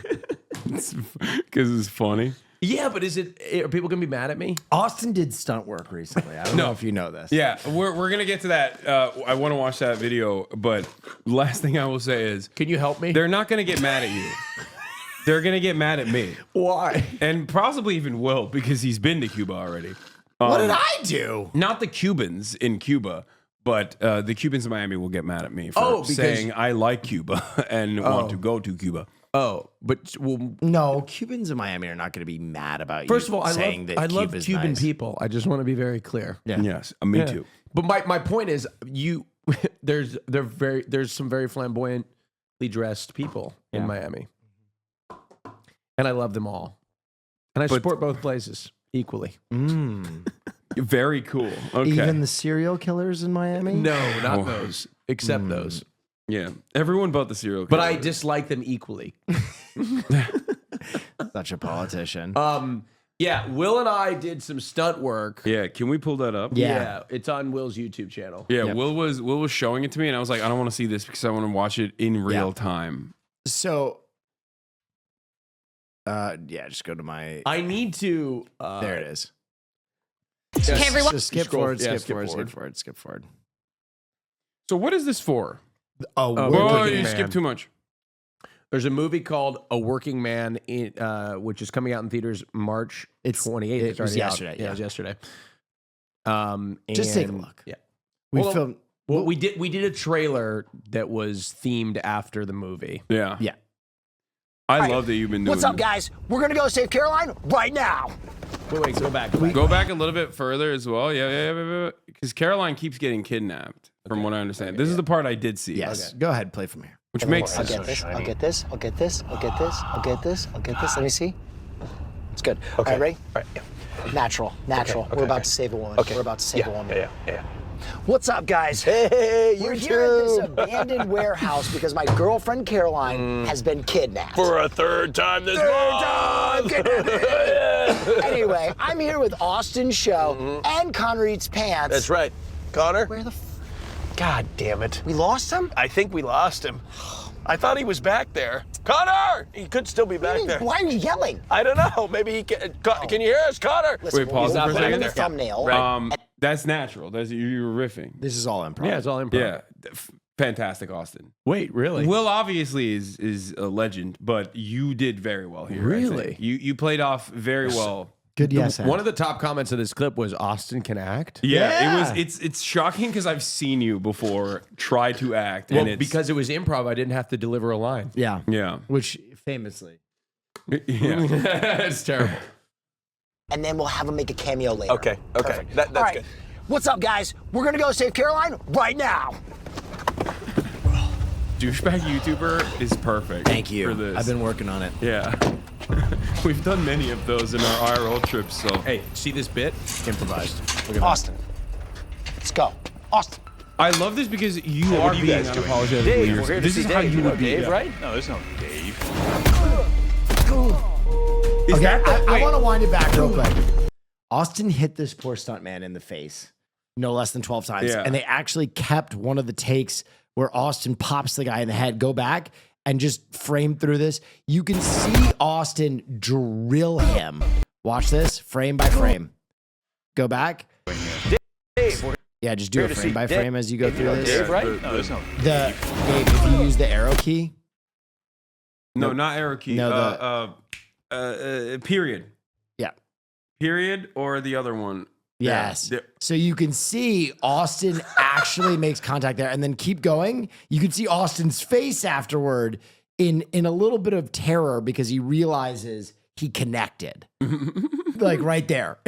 because it's funny. Yeah, but are people gonna be mad at me? Austin did stunt work recently. I don't know if you know this. Yeah, we're gonna get to that. I want to watch that video, but last thing I will say is Can you help me? they're not gonna get mad at you. They're gonna get mad at me, Why? and possibly even Will because he's been to Cuba already. What did I do? Not the Cubans in Cuba, but the Cubans in Miami will get mad at me for because- saying I like Cuba and want to go to Cuba. Oh, but well, No, Cubans in Miami are not going to be mad about you. first of all, saying that I love Cuba's Cuban nice. people. I just want to be very clear. Yeah. Yes, me too. But my point is, there's some very flamboyantly dressed people in Miami, and I love them all, and I support both places equally. Very cool. Okay. Even the serial killers in Miami? No, not Oh. those, except those. Yeah, everyone but the serial But killer. I dislike them equally. Such a politician. Yeah, Will and I did some stunt work. Yeah, can we pull that up? Yeah. It's on Will's YouTube channel. Yeah, Yep. Will was showing it to me, and I was like, I don't want to see this because I want to watch it in real time. So, just go to my. I need to. There it is. Hey, everyone. Just skip Scroll- forward, yeah, skip skip forward, forward. skip forward, skip forward. So what is this for? Oh, Oh, we're Whoa, Working you Man. skipped too much. There's a movie called A Working Man, which is coming out in theaters March 28th. it It's was already out. yesterday, Yeah, it was yesterday. Just take a and- look. Yeah. we Well, filmed. Well, we did a trailer that was themed after the movie. Yeah. Yeah. I love that you've been doing What's up, this. guys? We're gonna go save Caroline right now. Wait, go back. Go back a little bit further as well. Yeah. Because Caroline keeps getting kidnapped, from what I understand. This is the part I did see. Yes. Go ahead, play from here. Which makes I'll sense. get this. I'll get this. I'll get this. I'll get this. I'll get this. I'll get this. Let me see. It's good. Okay. All right, ready? All right, yeah. Natural. We're about to save a woman. Okay. We're about to save a woman. Yeah. What's up, guys? Hey, We're here at this abandoned warehouse because my girlfriend Caroline has been kidnapped. For a third time this month. Anyway, I'm here with Austin Show and Connor Eats Pants. That's right. Connor? Where the God damn it. we lost him? I think we lost him. I thought he was back there. Connor! He could still be back there. Why are you yelling? I don't know. Maybe he can. Can you hear us, Connor? Listen, Wait, pause we'll it for a put him in second. the thumbnail. That's natural. That's you were riffing. This is all improv. Yeah, it's all improv. Yeah, fantastic, Austin. Wait, really? Will obviously is a legend, but you did very well here. I Really? think. You played off very well. Good yes. One of the top comments of this clip was Austin can act. Yeah, it's shocking because I've seen you before try to act, Well, and it's because it was improv, I didn't have to deliver a line. Yeah. yeah, Which famously. yeah. It's terrible. And then we'll have him make a cameo later. Okay. That's All right. good. What's up, guys? We're gonna go save Caroline right now. Douchebag YouTuber is perfect. Thank you. for this. I've been working on it. Yeah. We've done many of those in our IRL trips, so Hey, see this bit? Improvised. Look at Austin, let's go. Austin. I love this because you are what are you being guys doing? unapologetically Dave, yourself. we're here to This see is how Dave. you You know would be. Dave, Yeah. right? No, there's no Dave. Okay, I want to wind it back real quick. Austin hit this poor stuntman in the face no less than 12 times. Yeah. And they actually kept one of the takes where Austin pops the guy in the head, go back, and just frame through this. You can see Austin drill him. Watch this, frame by frame. Go back. Dave, we're Yeah, just do here a to frame see by Dave. frame as you go You through know this. Dave, right? The- No, there's no The Gabe, if you use the arrow key, No, not arrow key. No, Period. Yeah. Period or the other one. yes. Yeah. So you can see Austin actually makes contact there, and then keep going. You can see Austin's face afterward in a little bit of terror because he realizes he connected, like right there.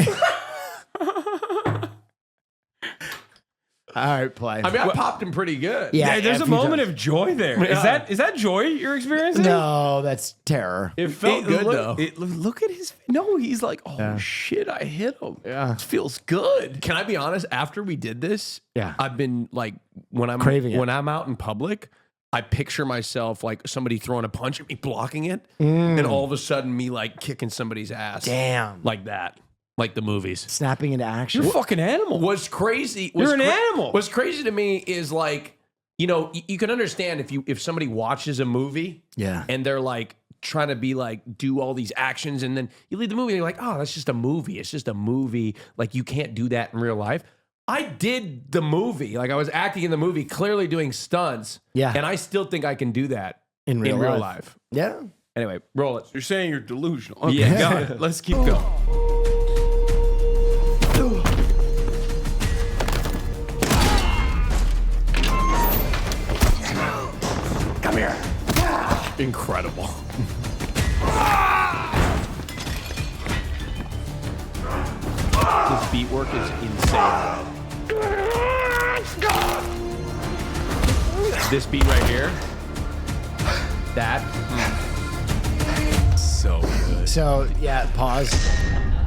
All right, play. I mean, I popped him pretty good. Yeah, there's a few moment times. of joy there. Yeah. Is that joy you're experiencing? No, that's terror. It felt good, look, though. look at his. No, he's like, oh Yeah. shit, I hit him. Yeah. It feels good. Can I be honest? After we did this, Yeah. I've been like, when I'm Craving it. when I'm out in public, I picture myself like somebody throwing a punch at me, blocking it, and all of a sudden me like kicking somebody's ass. Damn. Like that. Like the movies. Snapping into action. You're a fucking animal. What's crazy? You're an animal. What's crazy to me is like, you know, you can understand if somebody watches a movie, Yeah. and they're like trying to be like do all these actions, and then you leave the movie and you're like, oh, that's just a movie. It's just a movie. Like you can't do that in real life. I did the movie. Like I was acting in the movie, clearly doing stunts. Yeah. And I still think I can do that In real life. life. Yeah. Anyway, roll it. You're saying you're delusional. Okay, Yeah. got it. Let's keep going. Come here. Incredible. This beat work is insane. This beat right here. That. So good. So yeah, pause.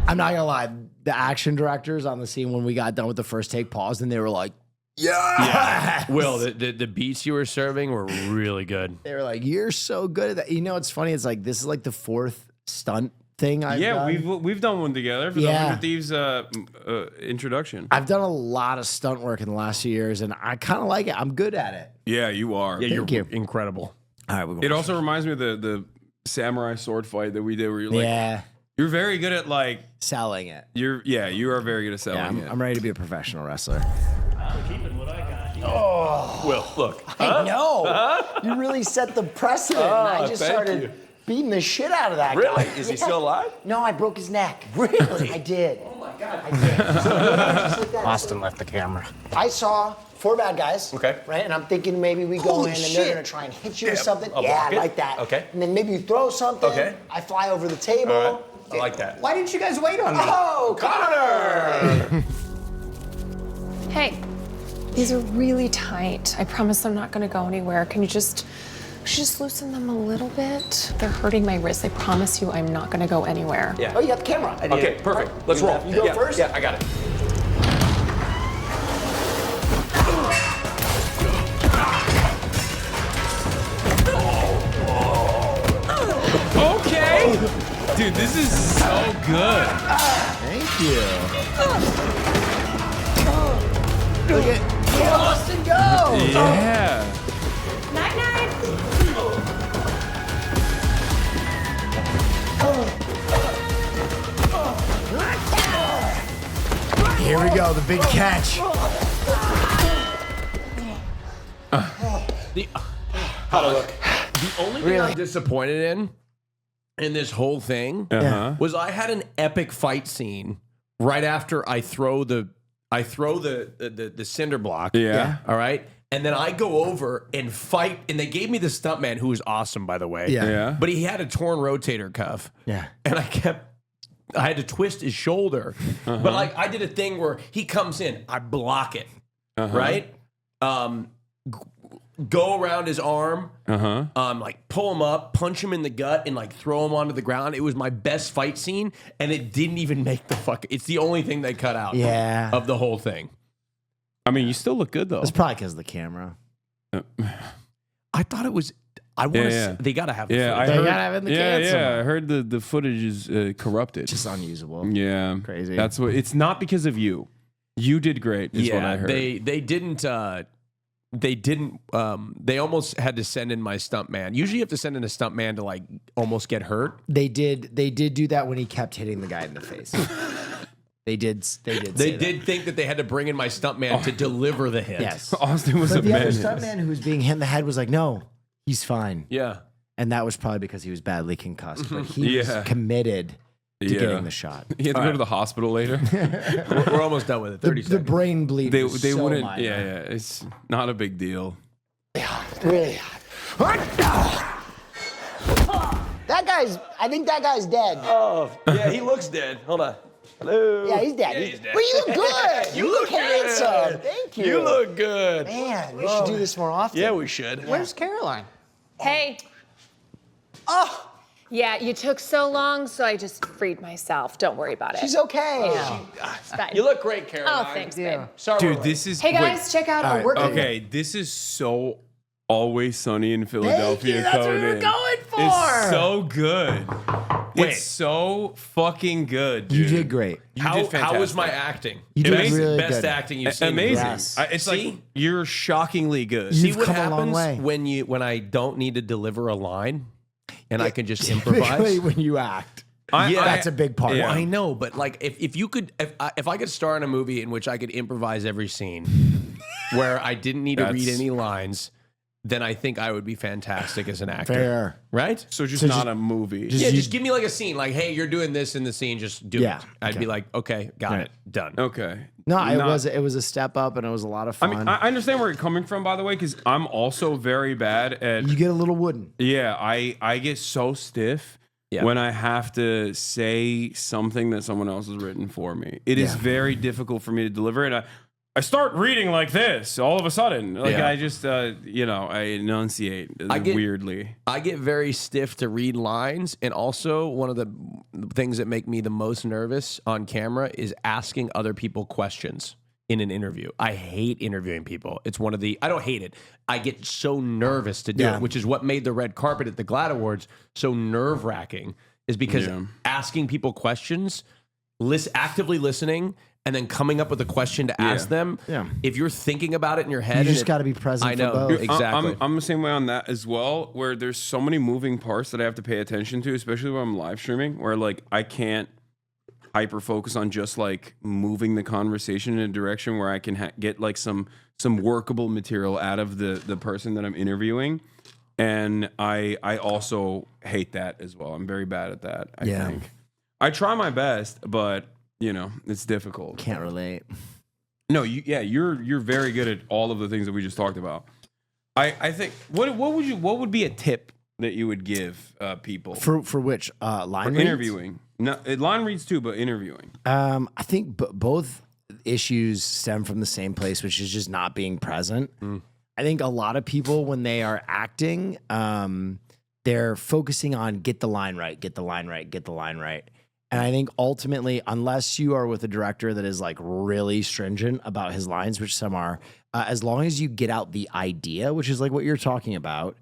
I'm not gonna lie. The action directors on the scene when we got done with the first take paused and they were like, Yeah. Will, the beats you were serving were really good. they were like, "You're so good at that." You know, it's funny. It's like this is like the fourth stunt thing I've Yeah, done. we've done one together for the Yeah. 100 Thieves introduction. I've done a lot of stunt work in the last few years, and I kind of like it. I'm good at it. Yeah, you are. Yeah, Thank you're you. incredible. All right, we're It also reminds me of the samurai sword fight that we did where you're like, yeah, you're very good at like, selling it. you are very good at Yeah, selling it. I'm ready to be a professional wrestler. Will, look. I know. You really set the precedent. and I just thank started you. beating the shit out of that Really? guy. Is he still alive? No, I broke his neck. Really? I did. Oh my God. I did. Just like that. Austin left the camera. I saw 4 bad guys. Okay. Right? And I'm thinking maybe we go Holy in and shit. they're going to try and hit you with something. I'll Yeah, block I it. like that. Okay. And then maybe you throw something. Okay. I fly over the table. All right. I like that. Why didn't you guys wait on me? Oh, Connor! Hey, these are really tight. I promise they're not gonna go anywhere. Can you just loosen them a little bit? They're hurting my wrist. I promise you I'm not gonna go anywhere. Yeah. Oh, you got the camera. Okay, perfect. Let's roll. You go yeah, first? Yeah, I got it. Okay. Dude, this is so good. Thank you. Look at Austin, go! Yeah. Night night. Here we go, the big catch. The only thing I'm disappointed in this whole thing was I had an epic fight scene right after I throw the cinder block. Yeah. All right. And then I go over and fight, and they gave me the stuntman, who was awesome, by the way. Yeah. But he had a torn rotator cuff. Yeah. And I had to twist his shoulder. But like I did a thing where he comes in, I block it. Right? Go around his arm, like pull him up, punch him in the gut, and like throw him onto the ground. It was my best fight scene, and it didn't even make the fuck. It's the only thing they cut out of the whole thing. I mean, you still look good though. It's probably because of the camera. I thought it was. I want to. They gotta have. The I footage. They gotta have it in the can I somewhere. heard the footage is corrupted. Just unusable. Yeah, Crazy. That's what. It's not because of you. You did great. Is what I heard. They didn't. They didn't. They almost had to send in my stuntman. Usually, you have to send in a stuntman to like almost get hurt. They did do that when he kept hitting the guy in the face. They did. They did think that they had to bring in my stuntman to deliver the hit. Yes. Austin was But a the other menace. stuntman who was being hit in the head was like, "No, he's fine." Yeah. And that was probably because he was badly concussed. But he was committed to getting the shot. You have to go to the hospital later. We're almost done with it. 30 The seconds. brain bleed. They was so wouldn't. minor. Yeah. It's not a big deal. Really? That guy's, I think that guy's dead. Oh, yeah, he looks dead. Hold on. Hello. Yeah, he's dead. he's dead. But you look good. You look handsome. Thank you. You look good. Man, we should do this more often. Yeah, we should. Where's Caroline? Hey. Oh, Yeah, you took so long, so I just freed myself. Don't worry about it. she's okay. It's fine. You look great, Caroline. Oh, thanks, babe. Sorry, Dude, this is. Hey guys, check out our work. Okay, this is so Always Sunny in Philadelphia. That's what we were Conan. going for. It's so good. Wait. It's so fucking good. You Dude. did great. You How did fantastic. was my acting? You did Amazing. really Best good. acting you've seen. Amazing. Yes. It's See? like you're shockingly good. See You've what come a long happens way. when I don't need to deliver a line and I can just Typically improvise? when you act. Yeah. That's a big part. Yeah. Well, I know, but like if I could star in a movie in which I could improvise every scene where I didn't need to read That's- any lines, then I think I would be fantastic as an actor. Fair. Right? So just So not just- a movie. just- Yeah, you- just give me like a scene, like, hey, you're doing this in the scene, just do Yeah, it. I'd be like, okay, got it, done. okay. No, it Not- was a step up and it was a lot of I fun. mean, I understand where you're coming from, by the way, because I'm also very bad at. you get a little wooden. Yeah, I get so stiff Yeah. when I have to say something that someone else has written for me. It is Yeah. very difficult for me to deliver, and I start reading like this all of a sudden. Like Yeah. I just, I enunciate weirdly. I get very stiff to read lines, and also one of the things that make me the most nervous on camera is asking other people questions in an interview. I hate interviewing people. It's one of the I don't hate it. I get so nervous to do Yeah. it, which is what made the red carpet at the GLAAD Awards so nerve-wracking, is because asking people questions, actively listening, and then coming up with a question to ask them. Yeah. If you're thinking about it in your head, You and just got to be present I know. for both. Exactly. I'm the same way on that as well, where there's so many moving parts that I have to pay attention to, especially when I'm live streaming, where like I can't hyper focus on just like moving the conversation in a direction where I can get like some workable material out of the person that I'm interviewing. And I also hate that as well. I'm very bad at that. I think I try my best, but it's difficult. Can't relate. No, you're very good at all of the things that we just talked about. I think what would be a tip that you would give people For which line for reads? interviewing? No, line reads too, but interviewing. I think both issues stem from the same place, which is just not being present. I think a lot of people, when they are acting, they're focusing on get the line right, get the line right, get the line right. And I think ultimately, unless you are with a director that is like really stringent about his lines, which some are, as long as you get out the idea, which is like what you're talking about,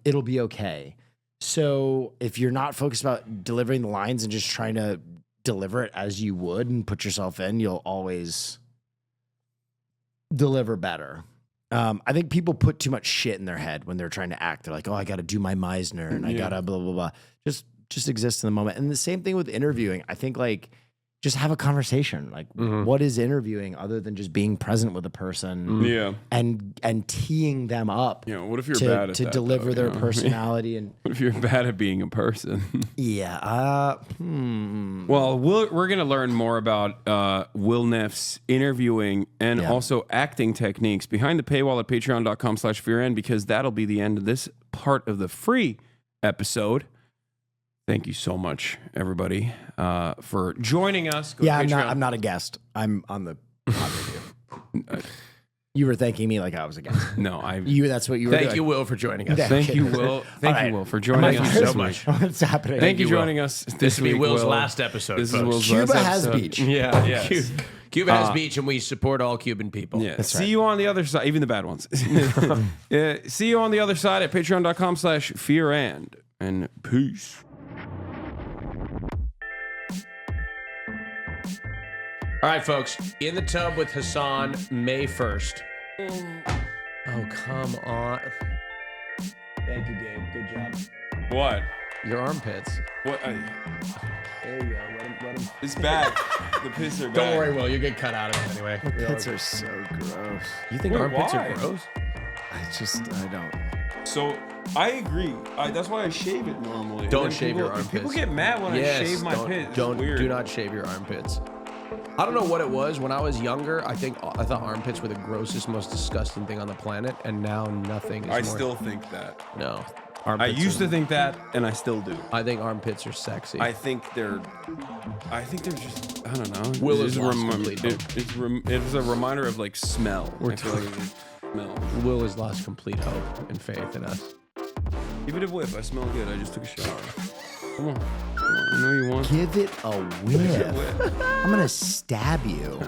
it'll be okay. So if you're not focused about delivering the lines and just trying to deliver it as you would and put yourself in, you'll always deliver better. I think people put too much shit in their head when they're trying to act. They're like, oh, I got to do my Meisner and I got to blah, blah, blah. Just exist in the moment. And the same thing with interviewing. I think like just have a conversation. Like, what is interviewing other than just being present with a person? Yeah. And teeing them up. What if you're to, bad at to that, deliver though, their personality and What if you're bad at being a person? yeah. Well, we're going to learn more about Will Neff's interviewing and also acting techniques behind the paywall at patreon.com/fearend, because that'll be the end of this part of the free episode. Thank you so much, everybody, for joining us. Go to Patreon. I'm not a guest. I'm on the pod review. You were thanking me like I was a guest. No, That's what you were doing. Thank you, Will, for joining us. Thank you, Will. Thank you, Will, for joining us so this much. week. What's happening? Thank you for Will. joining us This will be week, Will's Will. last episode. This is folks. Will's Cuba last has episode. beach. Yeah, Yes. Cuba has beach, and we support all Cuban people. Yeah. See you on the other side, even the bad ones. See you on the other side at patreon.com/fearand. And peace. All right, folks. In the tub with Hasan, May 1st. Oh, come on. Thank you, Gabe. Good job. What? Your armpits. What? There you go. Let him. It's bad. The piss are bad. Don't worry, Will. You get cut out of it anyway. Pits are so gross. You think Wait, armpits why? are gross? I don't. So I agree. That's why I shave it normally. Don't And then shave people, your armpits. People get mad when I shave my pits. Don't. Weird. Do not shave your armpits. I don't know what it was when I was younger. I thought armpits were the grossest, most disgusting thing on the planet, and now nothing is I more. still think that. No. I Armpits used are- to think that, and I still do. I think armpits are sexy. I think they're just. I don't know. Will It's is just lost remi- complete hope. it's a reminder of like smell. I feel like it's smell. Will has lost complete hope and faith in us. Give it a whiff. I smell good. I just took a shower. Come on. Come on. I know you want. Give it a whiff. Whiff. I'm gonna stab you.